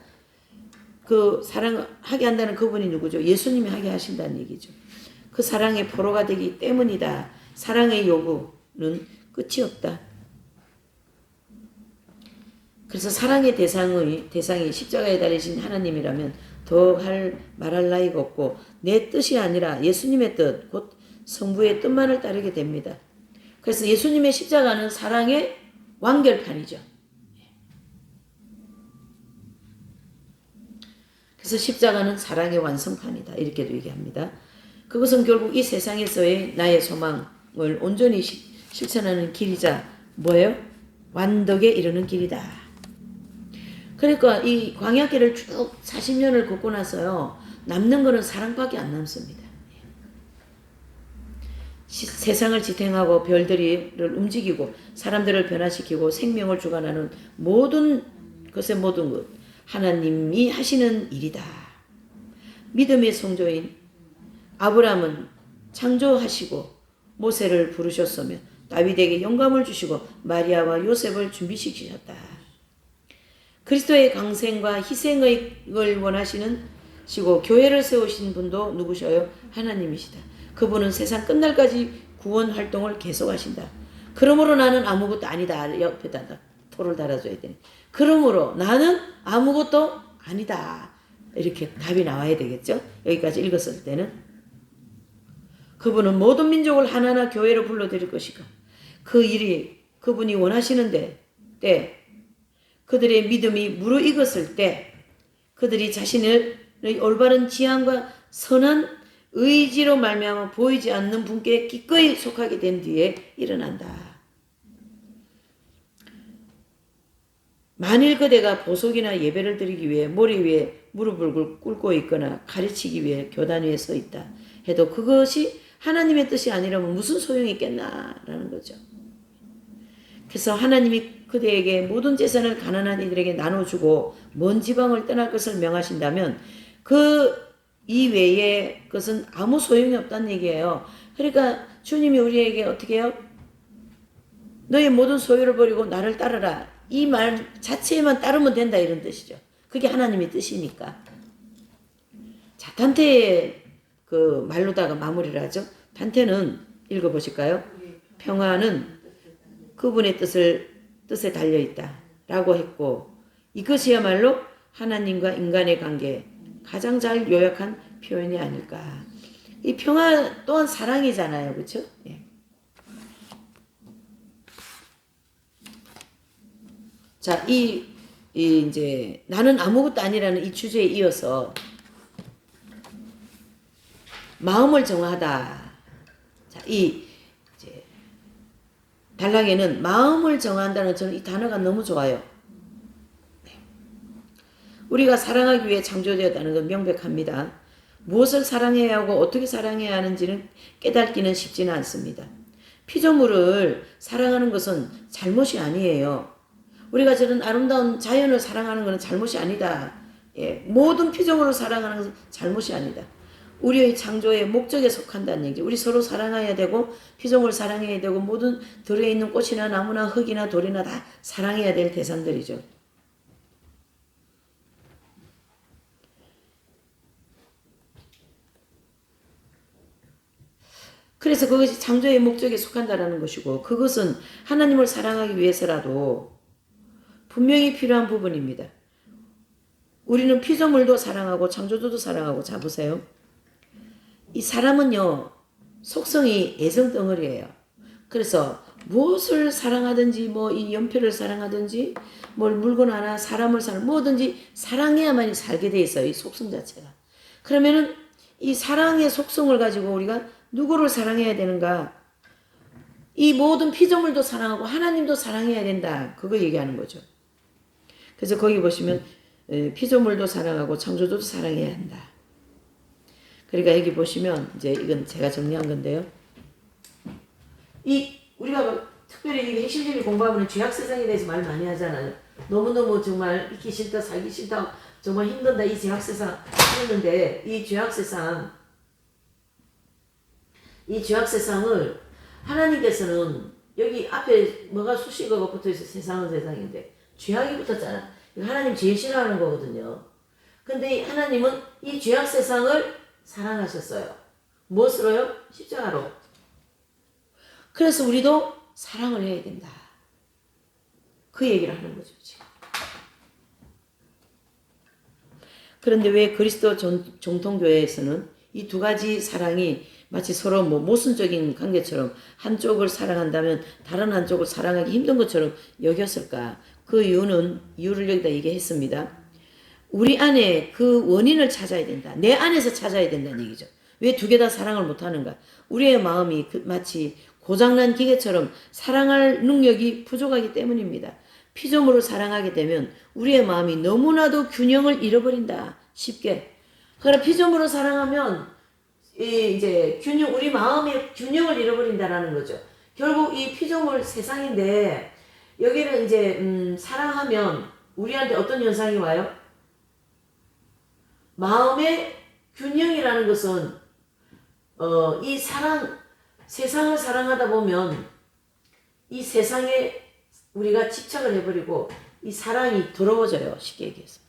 그 사랑하게 한다는 그분이 누구죠? 예수님이 하게 하신다는 얘기죠. 그 사랑의 포로가 되기 때문이다. 사랑의 요구는 끝이 없다. 그래서 사랑의 대상이 십자가에 달리신 하나님이라면 더 말할 나위가 없고 내 뜻이 아니라 예수님의 뜻, 곧 성부의 뜻만을 따르게 됩니다. 그래서 예수님의 십자가는 사랑의 완결판이죠. 그래서 십자가는 사랑의 완성판이다. 이렇게도 얘기합니다. 그것은 결국 이 세상에서의 나의 소망을 온전히 실천하는 길이자 뭐예요? 완덕에 이르는 길이다. 그러니까 이 광야길을 쭉 40년을 걷고 나서요. 남는 거는 사랑밖에 안 남습니다. 세상을 지탱하고 별들이를 움직이고 사람들을 변화시키고 생명을 주관하는 모든 것의 모든 것 하나님이 하시는 일이다. 믿음의 성조인 아브라함은 창조하시고 모세를 부르셨으며 다윗에게 영감을 주시고 마리아와 요셉을 준비시키셨다. 그리스도의 강생과 희생을 원하시는 시고 교회를 세우신 분도 누구셔요? 하나님이시다. 그분은 세상 끝날까지 구원 활동을 계속하신다. 그러므로 나는 아무것도 아니다. 옆에다 토를 달아줘야 되네. 그러므로 나는 아무것도 아니다. 이렇게 답이 나와야 되겠죠? 여기까지 읽었을 때는. 그분은 모든 민족을 하나하나 교회로 불러들일 것이고 그 일이 그분이 원하시는데 때 그들의 믿음이 무르익었을 때 그들이 자신의 올바른 지향과 선한 의지로 말미암아 보이지 않는 분께 기꺼이 속하게 된 뒤에 일어난다. 만일 그대가 보석이나 예배를 드리기 위해 모래 위에 무릎을 꿇고 있거나 가르치기 위해 교단 위에 서 있다 해도 그것이 하나님의 뜻이 아니라면 무슨 소용이 있겠나라는 거죠. 그래서 하나님이 그대에게 모든 재산을 가난한 이들에게 나눠주고 먼 지방을 떠날 것을 명하신다면 그 이외의 것은 아무 소용이 없다는 얘기예요. 그러니까 주님이 우리에게 어떻게 해요? 너의 모든 소유를 버리고 나를 따르라. 이 말 자체에만 따르면 된다 이런 뜻이죠. 그게 하나님의 뜻이니까. 자, 단테의 그 말로다가 마무리를 하죠. 단테는 읽어보실까요? 평화는 그분의 뜻에 달려있다 라고 했고 이것이야말로 하나님과 인간의 관계 가장 잘 요약한 표현이 아닐까. 이 평화 또한 사랑이잖아요. 그렇죠? 예. 자, 이제 나는 아무것도 아니라는 이 주제에 이어서 마음을 정하다. 자, 이제 단락에는 마음을 정한다는 저는 이 단어가 너무 좋아요. 네. 우리가 사랑하기 위해 창조되었다는 건 명백합니다. 무엇을 사랑해야 하고 어떻게 사랑해야 하는지는 깨닫기는 쉽지는 않습니다. 피조물을 사랑하는 것은 잘못이 아니에요. 우리가 저런 아름다운 자연을 사랑하는 것은 잘못이 아니다. 예, 모든 피조물을 사랑하는 것은 잘못이 아니다. 우리의 창조의 목적에 속한다는 얘기. 우리 서로 사랑해야 되고 피조물 사랑해야 되고 모든 들에 있는 꽃이나 나무나 흙이나 돌이나 다 사랑해야 될 대상들이죠. 그래서 그것이 창조의 목적에 속한다라는 것이고 그것은 하나님을 사랑하기 위해서라도 분명히 필요한 부분입니다. 우리는 피조물도 사랑하고 창조주도 사랑하고. 자 보세요. 이 사람은요 속성이 애정덩어리예요. 그래서 무엇을 사랑하든지 뭐 이 연필을 사랑하든지 뭘 물건 하나 사람을 뭐든지 사랑해야만 살게 돼 있어요. 이 속성 자체가. 그러면은 이 사랑의 속성을 가지고 우리가 누구를 사랑해야 되는가? 이 모든 피조물도 사랑하고 하나님도 사랑해야 된다. 그거 얘기하는 거죠. 그래서 거기 보시면 피조물도 사랑하고 창조주도 사랑해야 한다. 그러니까 여기 보시면 이제 이건 제가 정리한 건데요. 이 우리가 특별히 이게 핵심적인 공부하면 죄악세상에 대해서 말 많이 하잖아요. 너무너무 정말 있기 싫다, 살기 싫다, 정말 힘든다 이 죄악세상 했는데 이 죄악세상을 하나님께서는 여기 앞에 뭐가 수식어가 붙어있어. 세상은 세상인데 죄악이 붙었잖아. 이거 하나님 제일 싫어하는 거거든요. 근데 하나님은 이 죄악세상을 사랑하셨어요. 무엇으로요? 십자가로. 그래서 우리도 사랑을 해야 된다. 그 얘기를 하는 거죠, 지금. 그런데 왜 그리스도 정통교회에서는 이 두 가지 사랑이 마치 서로 뭐 모순적인 관계처럼 한쪽을 사랑한다면 다른 한쪽을 사랑하기 힘든 것처럼 여겼을까? 그 이유를 여기다 얘기했습니다. 우리 안에 그 원인을 찾아야 된다. 내 안에서 찾아야 된다는 얘기죠. 왜 두 개 다 사랑을 못하는가? 우리의 마음이 마치 고장난 기계처럼 사랑할 능력이 부족하기 때문입니다. 피조물을 사랑하게 되면 우리의 마음이 너무나도 균형을 잃어버린다. 쉽게. 그러나 피조물을 사랑하면 이제 균형, 우리 마음의 균형을 잃어버린다라는 거죠. 결국 이 피조물 세상인데 여기를 이제 사랑하면 우리한테 어떤 현상이 와요? 마음의 균형이라는 것은 이 세상을 사랑하다 보면 이 세상에 우리가 집착을 해버리고 이 사랑이 더러워져요. 쉽게 얘기해서.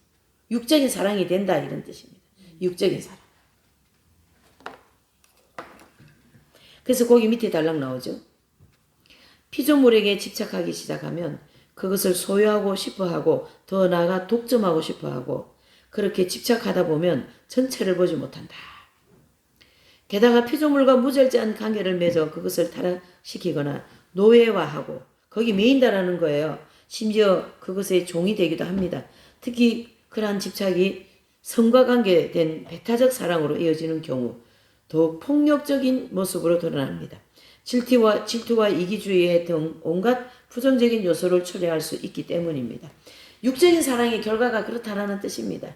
육적인 사랑이 된다 이런 뜻입니다. 육적인 사랑. 그래서 거기 밑에 달랑 나오죠. 피조물에게 집착하기 시작하면 그것을 소유하고 싶어하고 더 나아가 독점하고 싶어하고 그렇게 집착하다 보면 전체를 보지 못한다. 게다가 피조물과 무절제한 관계를 맺어 그것을 타락시키거나 노예화하고 거기 매인다라는 거예요. 심지어 그것의 종이 되기도 합니다. 특히 그러한 집착이 성과 관계된 배타적 사랑으로 이어지는 경우 더욱 폭력적인 모습으로 드러납니다. 질투와 이기주의 등 온갖 부정적인 요소를 초래할 수 있기 때문입니다. 육적인 사랑의 결과가 그렇다라는 뜻입니다.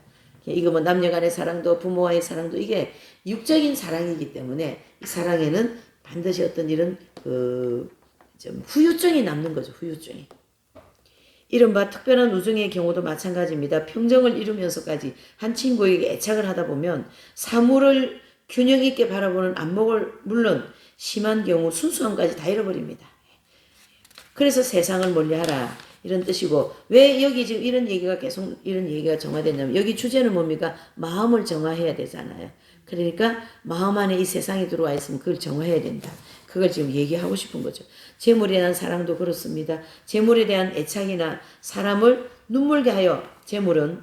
이거 뭐 남녀간의 사랑도 부모와의 사랑도 이게 육적인 사랑이기 때문에 이 사랑에는 반드시 어떤 이런 좀 후유증이 남는 거죠. 후유증이. 이른바 특별한 우정의 경우도 마찬가지입니다. 평정을 이루면서까지 한 친구에게 애착을 하다 보면 사물을 균형 있게 바라보는 안목을 물론 심한 경우 순수함까지 다 잃어버립니다. 그래서 세상을 멀리하라 이런 뜻이고 왜 여기 지금 이런 얘기가 계속 이런 얘기가 정화됐냐면 여기 주제는 뭡니까? 마음을 정화해야 되잖아요. 그러니까 마음 안에 이 세상이 들어와 있으면 그걸 정화해야 된다. 그걸 지금 얘기하고 싶은 거죠. 재물에 대한 사랑도 그렇습니다. 재물에 대한 애착이나 사람을 눈물게 하여 재물은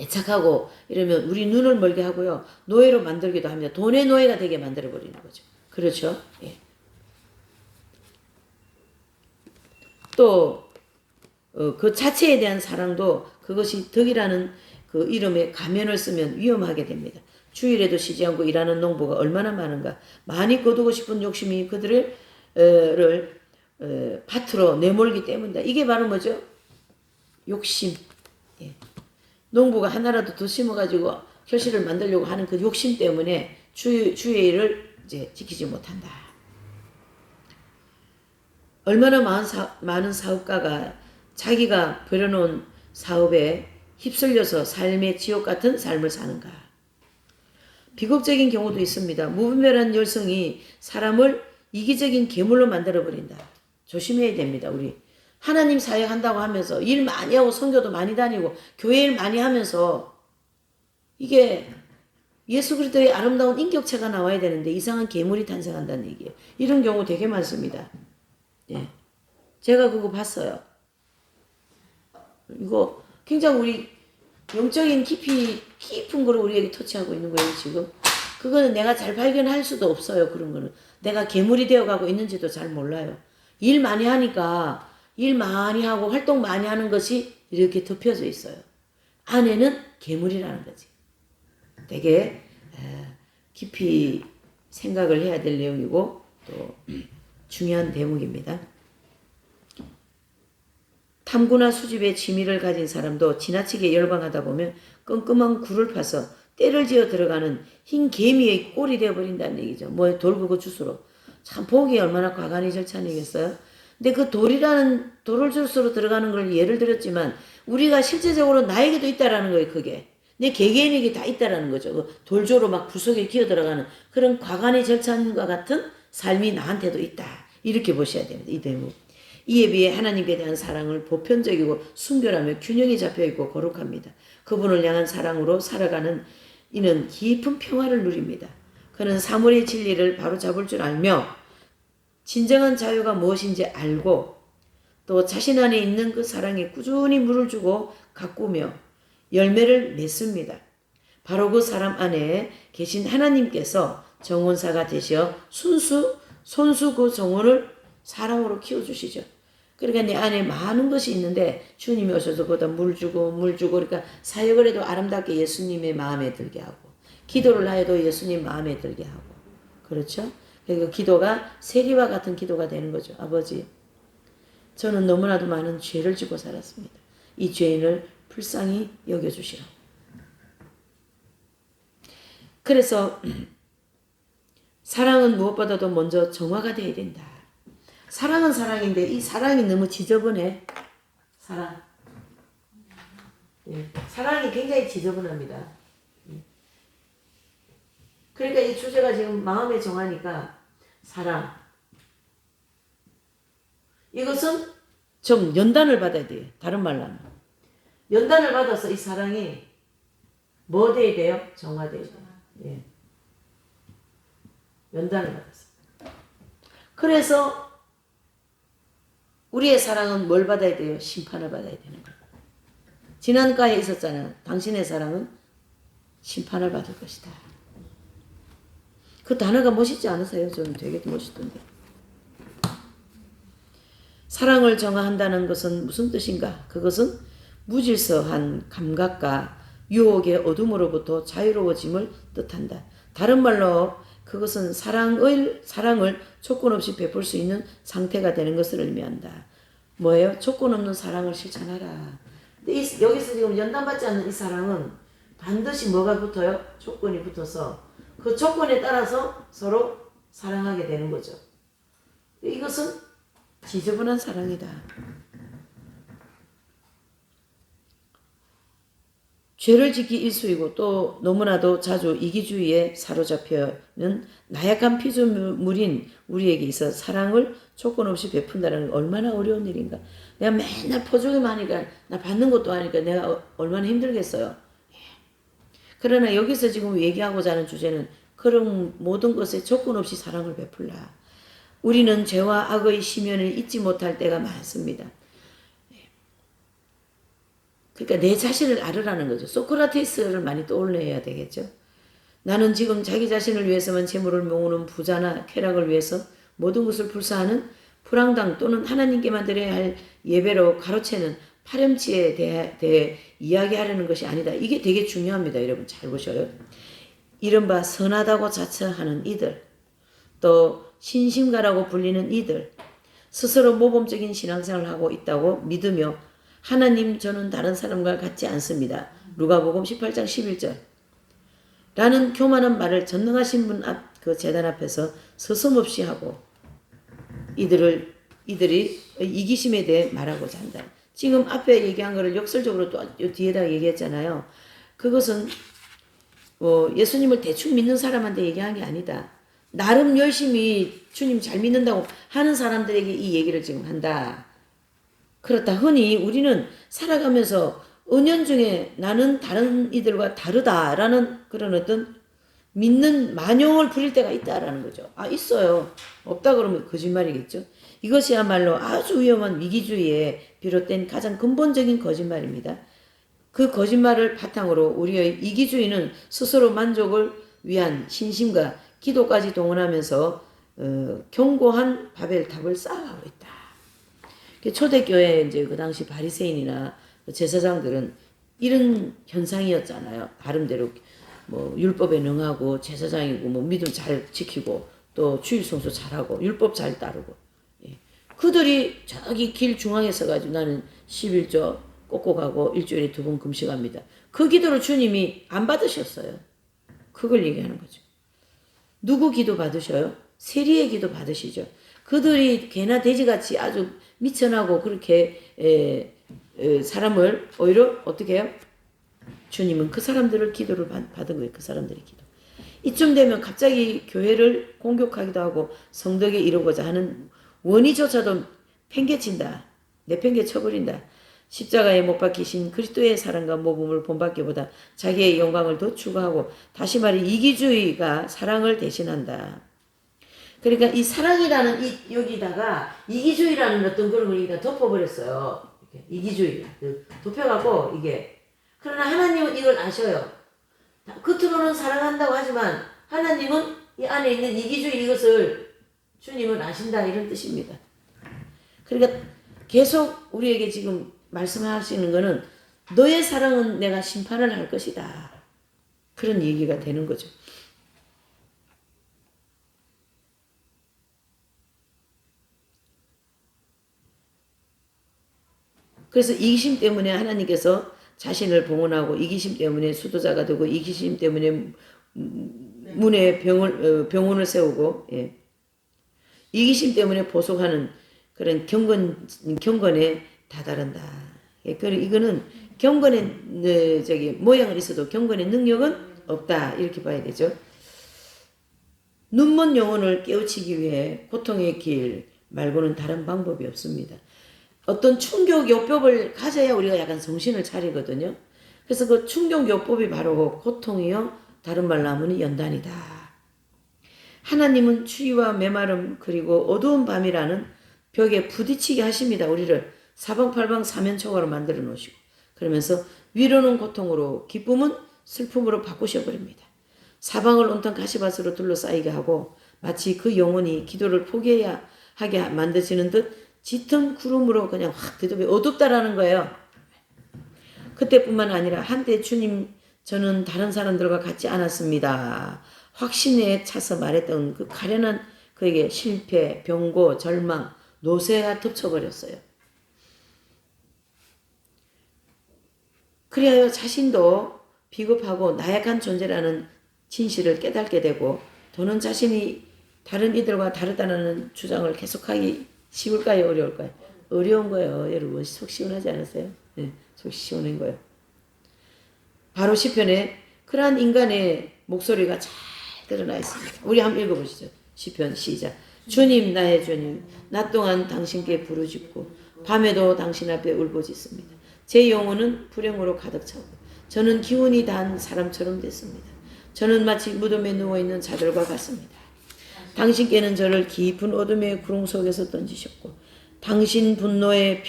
애착하고 이러면 우리 눈을 멀게 하고요. 노예로 만들기도 합니다. 돈의 노예가 되게 만들어버리는 거죠. 그렇죠? 예. 또 그 자체에 대한 사랑도 그것이 덕이라는 그 이름에 가면을 쓰면 위험하게 됩니다. 주일에도 쉬지 않고 일하는 농부가 얼마나 많은가. 많이 거두고 싶은 욕심이 그들을 밭으로 내몰기 때문이다. 이게 바로 뭐죠? 욕심. 예. 농부가 하나라도 더 심어가지고 결실을 만들려고 하는 그 욕심 때문에 주의 일을 이제 지키지 못한다. 얼마나 많은 사업가가 자기가 벌여놓은 사업에 휩쓸려서 삶의 지옥 같은 삶을 사는가. 비극적인 경우도 있습니다. 무분별한 열성이 사람을 이기적인 괴물로 만들어버린다. 조심해야 됩니다. 우리 하나님 사역한다고 하면서 일 많이 하고 선교도 많이 다니고 교회 일 많이 하면서 이게 예수 그리스도의 아름다운 인격체가 나와야 되는데 이상한 괴물이 탄생한다는 얘기예요. 이런 경우 되게 많습니다. 예. 제가 그거 봤어요. 이거 굉장히 우리 영적인 깊은 거를 우리에게 터치하고 있는 거예요, 지금. 그거는 내가 잘 발견할 수도 없어요, 그런 거는. 내가 괴물이 되어가고 있는지도 잘 몰라요. 일 많이 하니까 일 많이 하고 활동 많이 하는 것이 이렇게 덮여져 있어요. 안에는 괴물이라는 거지. 되게 깊이 생각을 해야 될 내용이고 또 중요한 대목입니다. 탐구나 수집에 취미를 가진 사람도 지나치게 열광하다 보면 끔끔한 굴을 파서 때를 지어 들어가는 흰 개미의 꼴이 되어버린다는 얘기죠. 뭐 돌그고 주스로. 참 보기 얼마나 과간이 절찬이겠어요. 근데 그 돌을 주스로 들어가는 걸 예를 들었지만 우리가 실제적으로 나에게도 있다라는 거예요. 그게. 내 개개인에게 다 있다라는 거죠. 그 돌조로 막 구석에 기어 들어가는 그런 과간의 절찬과 같은 삶이 나한테도 있다. 이렇게 보셔야 됩니다. 이 대목. 이에 비해 하나님께 대한 사랑을 보편적이고 순결하며 균형이 잡혀있고 거룩합니다. 그분을 향한 사랑으로 살아가는 이는 깊은 평화를 누립니다. 그는 사물의 진리를 바로잡을 줄 알며 진정한 자유가 무엇인지 알고 또 자신 안에 있는 그 사랑에 꾸준히 물을 주고 가꾸며 열매를 맺습니다. 바로 그 사람 안에 계신 하나님께서 정원사가 되시어 손수 그 정원을 사랑으로 키워주시죠. 그러니까 내 안에 많은 것이 있는데 주님이 오셔서 거기다 물 주고 그러니까 사역을 해도 아름답게 예수님의 마음에 들게 하고 기도를 해도 예수님 마음에 들게 하고 그렇죠? 그러니까 기도가 세리와 같은 기도가 되는 거죠. 아버지 저는 너무나도 많은 죄를 지고 살았습니다. 이 죄인을 불쌍히 여겨주시라고. 그래서 사랑은 무엇보다도 먼저 정화가 되어야 된다. 사랑은 사랑인데 이 사랑이 너무 지저분해. 사랑. 사랑이 굉장히 지저분합니다. 그러니까 이 주제가 지금 마음의 정화니까 사랑. 이것은 좀 연단을 받아야 돼요. 다른 말로 하면. 연단을 받아서 이 사랑이 뭐 돼야 돼요? 정화돼야 돼요. 예. 연단을 받았어. 그래서 우리의 사랑은 뭘 받아야 돼요? 심판을 받아야 되는 거예요. 지난가에 있었잖아요. 당신의 사랑은 심판을 받을 것이다. 그 단어가 멋있지 않으세요? 저는 되게 멋있던데. 사랑을 정화한다는 것은 무슨 뜻인가? 그것은 무질서한 감각과 유혹의 어둠으로부터 자유로워짐을 뜻한다. 다른 말로 그것은 사랑을 조건 없이 베풀 수 있는 상태가 되는 것을 의미한다. 뭐예요? 조건 없는 사랑을 실천하라. 근데 여기서 지금 연단받지 않는 이 사랑은 반드시 뭐가 붙어요? 조건이 붙어서 그 조건에 따라서 서로 사랑하게 되는 거죠. 이것은 지저분한 사랑이다. 죄를 짓기 일쑤이고 또 너무나도 자주 이기주의에 사로잡혀는 나약한 피조물인 우리에게 있어 사랑을 조건 없이 베푼다는 건 얼마나 어려운 일인가. 내가 맨날 포주기만 하니까 나 받는 것도 하니까 내가 얼마나 힘들겠어요. 그러나 여기서 지금 얘기하고자 하는 주제는 그런 모든 것에 조건 없이 사랑을 베풀라. 우리는 죄와 악의 심연을 잊지 못할 때가 많습니다. 그러니까 내 자신을 알으라는 거죠. 소크라테스를 많이 떠올려야 되겠죠. 나는 지금 자기 자신을 위해서만 재물을 모으는 부자나 쾌락을 위해서 모든 것을 불사하는 불황당 또는 하나님께만 드려야 할 예배로 가로채는 파렴치에 대해 이야기하려는 것이 아니다. 이게 되게 중요합니다. 여러분 잘 보셔요. 이른바 선하다고 자처하는 이들, 또 신심가라고 불리는 이들, 스스로 모범적인 신앙생활을 하고 있다고 믿으며 하나님 저는 다른 사람과 같지 않습니다. 누가복음 18장 11절 라는 교만한 말을 전능하신 분 앞 그 제단 앞에서 서슴없이 하고 이들이 이기심에 대해 말하고자 한다. 지금 앞에 얘기한 거를 역설적으로 또 뒤에다가 얘기했잖아요. 그것은 예수님을 대충 믿는 사람한테 얘기한 게 아니다. 나름 열심히 주님 잘 믿는다고 하는 사람들에게 이 얘기를 지금 한다. 그렇다 흔히 우리는 살아가면서 은연중에 나는 다른 이들과 다르다라는 그런 어떤 믿는 만용을 부릴 때가 있다라는 거죠. 있어요. 없다 그러면 거짓말이겠죠. 이것이야말로 아주 위험한 위기주의에 비롯된 가장 근본적인 거짓말입니다. 그 거짓말을 바탕으로 우리의 이기주의는 스스로 만족을 위한 신심과 기도까지 동원하면서 견고한 바벨탑을 쌓아가고 있다. 초대교회 이제 그 당시 바리새인이나 제사장들은 이런 현상이었잖아요. 나름대로 뭐 율법에 능하고 제사장이고 뭐 믿음 잘 지키고 또 주일 성수 잘하고 율법 잘 따르고 그들이 저기 길 중앙에 서가지고 나는 11조 꽂고 가고 일주일에 2번 금식합니다. 그 기도를 주님이 안 받으셨어요. 그걸 얘기하는 거죠. 누구 기도 받으셔요? 세리의 기도 받으시죠. 그들이 개나 돼지같이 아주 미천하고 그렇게 사람을 오히려 어떻게 해요? 주님은 그 사람들을 기도를 받은 거예요. 그 사람들의 기도. 이쯤 되면 갑자기 교회를 공격하기도 하고 성덕에 이루고자 하는 원의조차도 팽개친다. 내팽개 쳐버린다. 십자가에 못 박히신 그리스도의 사랑과 모범을 본받기보다 자기의 영광을 더 추구하고 다시 말해 이기주의가 사랑을 대신한다. 그러니까 이 사랑이라는 여기다가 이기주의라는 어떤 그런 걸 여기다 덮어버렸어요. 이기주의 덮여갖고 이게 그러나 하나님은 이걸 아셔요. 겉으로는 사랑한다고 하지만 하나님은 이 안에 있는 이기주의 이것을 주님은 아신다 이런 뜻입니다. 그러니까 계속 우리에게 지금 말씀하시는 거는 너의 사랑은 내가 심판을 할 것이다. 그런 얘기가 되는 거죠. 그래서 이기심 때문에 하나님께서 자신을 봉헌하고 이기심 때문에 수도자가 되고 이기심 때문에 문에 병원을 세우고 예. 이기심 때문에 보속하는 그런 경건에 다다른다. 예, 이거는 경건의 모양은 있어도 경건의 능력은 없다 이렇게 봐야 되죠. 눈먼 영혼을 깨우치기 위해 고통의 길 말고는 다른 방법이 없습니다. 어떤 충격요법을 가져야 우리가 약간 정신을 차리거든요. 그래서 그 충격요법이 바로 고통이요 다른 말로 하면 연단이다. 하나님은 추위와 메마름 그리고 어두운 밤이라는 벽에 부딪히게 하십니다. 우리를 사방팔방 사면초가로 만들어 놓으시고 그러면서 위로는 고통으로 기쁨은 슬픔으로 바꾸셔 버립니다. 사방을 온통 가시밭으로 둘러싸이게 하고 마치 그 영혼이 기도를 포기해야 하게 만드시는 듯 짙은 구름으로 그냥 확 뒤덮여 어둡다라는 거예요. 그때뿐만 아니라 한때 주님 저는 다른 사람들과 같지 않았습니다. 확신에 차서 말했던 그 가련한 그에게 실패, 병고, 절망, 노쇠가 덮쳐버렸어요. 그리하여 자신도 비겁하고 나약한 존재라는 진실을 깨닫게 되고 더는 자신이 다른 이들과 다르다는 주장을 계속하기 쉬울까요? 어려울까요? 어려운 거예요. 여러분 속 시원하지 않으세요? 네, 속 시원한 거예요. 바로 시편에 그러한 인간의 목소리가 잘 드러나 있습니다. 우리 한번 읽어보시죠. 시편 시작. 주님 나의 주님 낮 동안 당신께 부르짖고 밤에도 당신 앞에 울부짖습니다. 제 영혼은 불행으로 가득 차고 저는 기운이 단 사람처럼 됐습니다. 저는 마치 무덤에 누워있는 자들과 같습니다. 당신께는 저를 깊은 어둠의 구름 속에서 던지셨고 당신 분노의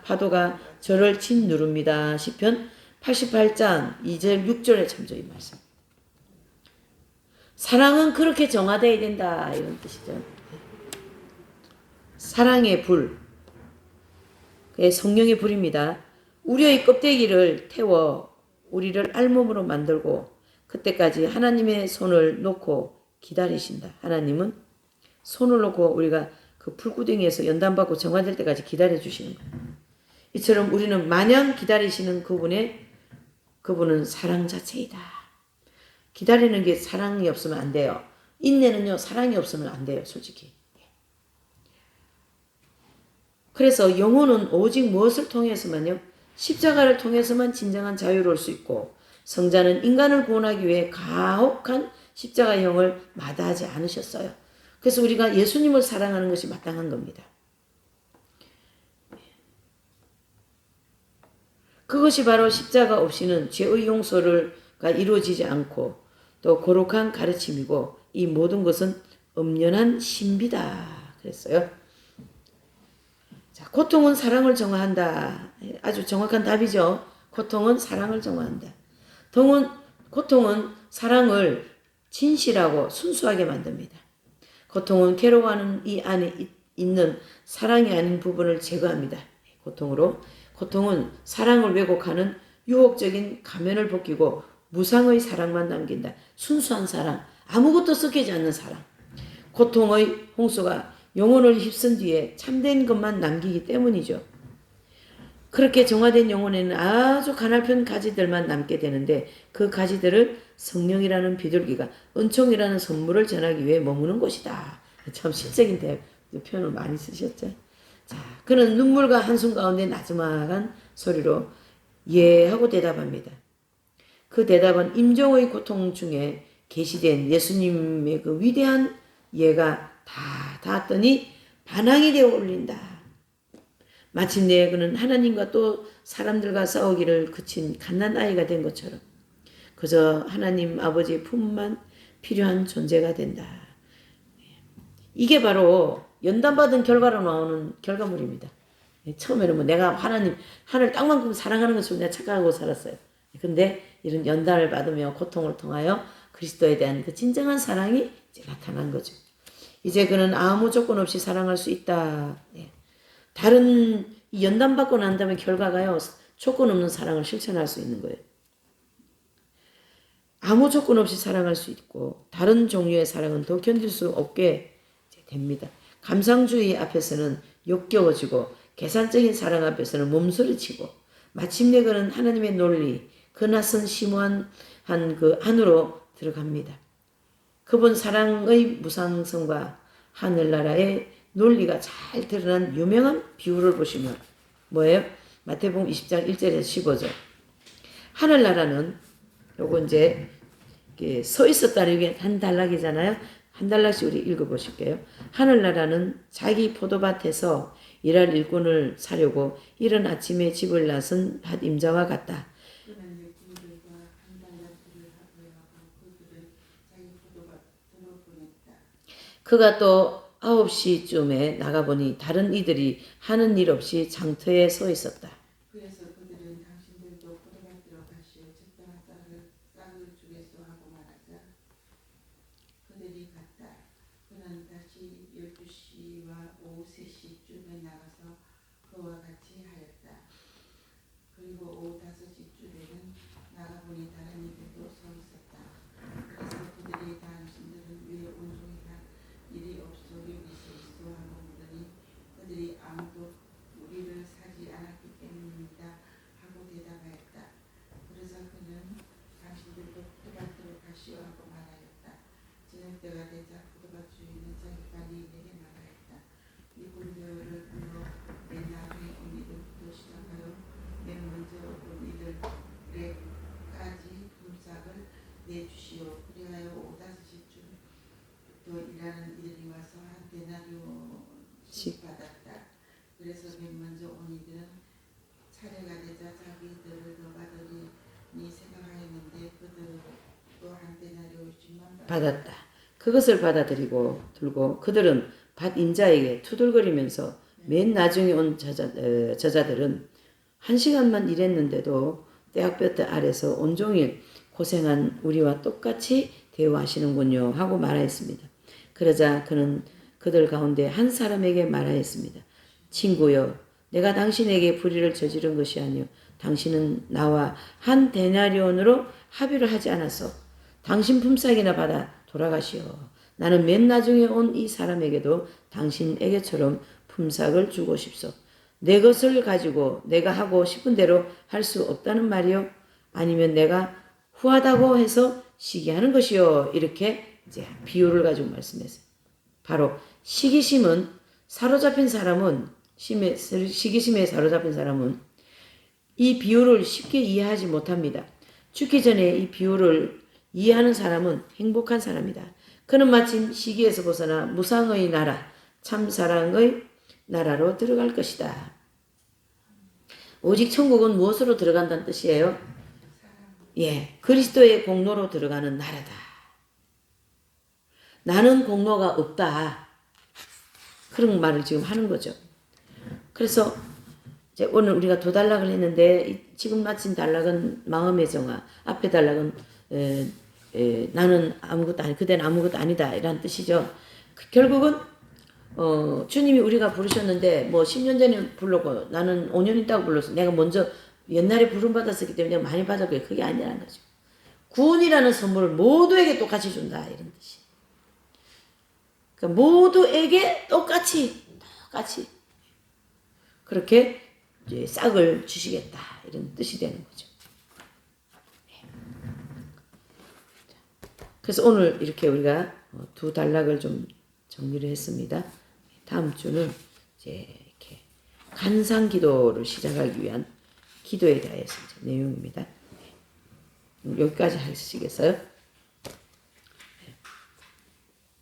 파도가 저를 짓누릅니다. 시편 88장 2절 6절에 참조 이 말씀. 사랑은 그렇게 정화되어야 된다 이런 뜻이죠. 사랑의 불, 그게 성령의 불입니다. 우려의 껍데기를 태워 우리를 알몸으로 만들고 그때까지 하나님의 손을 놓고 기다리신다. 하나님은 손을 놓고 우리가 그 불구덩이에서 연단받고 정화될 때까지 기다려주시는 거예요. 이처럼 우리는 마냥 기다리시는 그분은 사랑 자체이다. 기다리는 게 사랑이 없으면 안 돼요. 인내는요 사랑이 없으면 안 돼요. 솔직히. 그래서 영혼은 오직 무엇을 통해서만요? 십자가를 통해서만 진정한 자유로울 수 있고 성자는 인간을 구원하기 위해 가혹한 십자가형을 마다하지 않으셨어요. 그래서 우리가 예수님을 사랑하는 것이 마땅한 겁니다. 그것이 바로 십자가 없이는 죄의 용서가 이루어지지 않고 또 거룩한 가르침이고 이 모든 것은 엄연한 신비다 그랬어요. 자, 고통은 사랑을 정화한다. 아주 정확한 답이죠. 고통은 사랑을 정화한다. 고통은 사랑을 진실하고 순수하게 만듭니다. 고통은 괴로워하는 이 안에 있는 사랑이 아닌 부분을 제거합니다. 고통은 사랑을 왜곡하는 유혹적인 가면을 벗기고 무상의 사랑만 남긴다. 순수한 사랑, 아무것도 섞이지 않는 사랑. 고통의 홍수가 영혼을 휩쓴 뒤에 참된 것만 남기기 때문이죠. 그렇게 정화된 영혼에는 아주 가냘픈 가지들만 남게 되는데 그 가지들을 성령이라는 비둘기가 은총이라는 선물을 전하기 위해 머무는 곳이다. 참 실적인 표현을 많이 쓰셨죠. 자, 그는 눈물과 한숨 가운데 나지막한 소리로 예 하고 대답합니다. 그 대답은 임종의 고통 중에 계시된 예수님의 그 위대한 예가 다 닿았더니 반항이 되어 올린다. 마침내 그는 하나님과 또 사람들과 싸우기를 그친 갓난아이가 된 것처럼 그저 하나님 아버지의 품만 필요한 존재가 된다. 이게 바로 연단받은 결과로 나오는 결과물입니다. 처음에는 뭐 내가 하늘 땅만큼 사랑하는 것으로 내가 착각하고 살았어요. 근데 이런 연단을 받으며 고통을 통하여 그리스도에 대한 그 진정한 사랑이 이제 나타난 거죠. 이제 그는 아무 조건 없이 사랑할 수 있다. 다른 연단받고 난 다음에 결과가요. 조건 없는 사랑을 실천할 수 있는 거예요. 아무 조건 없이 사랑할 수 있고 다른 종류의 사랑은 더 견딜 수 없게 됩니다. 감상주의 앞에서는 역겨워지고 계산적인 사랑 앞에서는 몸소리치고 마침내 그는 하나님의 논리, 그 낯선 심오한 그 안으로 들어갑니다. 그분 사랑의 무상성과 하늘나라의 논리가 잘 드러난 유명한 비유를 보시면 뭐예요? 마태복음 20장 1절에서 15절. 하늘나라는 요거 이제 서 있었다는 게 한 단락이잖아요. 한 단락씩 우리 읽어보실게요. 하늘나라는 자기 포도밭에서 일할 일꾼을 사려고 이른 아침에 집을 나선 한 임자와 같다. 그가 또 9시쯤에 나가보니 다른 이들이 하는 일 없이 장터에 서 있었다. 그래서 그들은 당신들도 포도밭으로 가시어 적당한 싹을 주겠소 하고 말하자 그들이 갔다. 그는 다시 12시와 오후 3시쯤에 나가서 그와 같이 하였다. 그리고 오후 5시쯤에는 나가보니 다른 이들도 서 있었다. 그래서 그들이 당신들은 왜 온종일 일이 없어 여기서 있어 하고 묻더니 그들이 아무도 우리를 사지 않았기 때문입니다 하고 대답하였다. 그러자 그는 당신들도 포도밭으로 가시오 하고 말하였다. 저녁 때가 되자 포도밭 주인은 자기 관리인에게 말하였다. 일꾼들을 불러 맨 나중에 온 이들부터 시작하여 맨 먼저 온 이들에까지 품삯을 내주시오. 그리하여 오후 5시쯤 또 일하는 이들이 와서 한 데나리온씩 받았다. 그래서 맨 먼저 온 이들은 차례가 되자 자기들을 더 받으리니 생각하였는데 그들도 한 데나리온씩만 받았다. 그것을 받아들이고 들고 그들은 밭 임자에게 투덜거리면서 맨 나중에 온 저자들은 1시간만 일했는데도 떼약볕 아래서 온종일 고생한 우리와 똑같이 대우하시는군요 하고 말하였습니다. 그러자 그는 그들 가운데 한 사람에게 말하였습니다. 친구여, 내가 당신에게 불의를 저지른 것이 아니요 당신은 나와 한 데나리온으로 합의를 하지 않았어. 당신 품삯이나 받아 돌아가시오. 나는 맨 나중에 온 이 사람에게도 당신에게처럼 품삯을 주고 싶소. 내 것을 가지고 내가 하고 싶은 대로 할 수 없다는 말이요? 아니면 내가 후하다고 해서 시기하는 것이요? 이렇게 이제 비유를 가지고 말씀했어요. 바로 시기심에 사로잡힌 사람은 이 비유를 쉽게 이해하지 못합니다. 죽기 전에 이 비유를 이해하는 사람은 행복한 사람이다. 그는 마침 시기에서 벗어나 무상의 나라, 참사랑의 나라로 들어갈 것이다. 오직 천국은 무엇으로 들어간다는 뜻이에요? 예, 그리스도의 공로로 들어가는 나라다. 나는 공로가 없다. 그런 말을 지금 하는 거죠. 그래서 이제 오늘 우리가 두 단락을 했는데 지금 마친 단락은 마음의 정화, 앞에 단락은 나는 아무것도 아니, 그대는 아무것도 아니다 이란 뜻이죠. 결국은 주님이 우리가 부르셨는데 뭐 10년 전에 불렀고 나는 5년 있다고 불렀어. 내가 먼저 옛날에 부름 받았었기 때문에 내가 많이 받았고요. 그게 아니라는 거죠. 구원이라는 선물을 모두에게 똑같이 준다 이런 뜻이. 그러니까 모두에게 똑같이 그렇게 이제 싹을 주시겠다 이런 뜻이 되는 거죠. 그래서 오늘 이렇게 우리가 두 단락을 좀 정리를 했습니다. 다음 주는 이제 이렇게 간상 기도를 시작하기 위한 기도에 대해서 내용입니다. 여기까지 하시겠어요?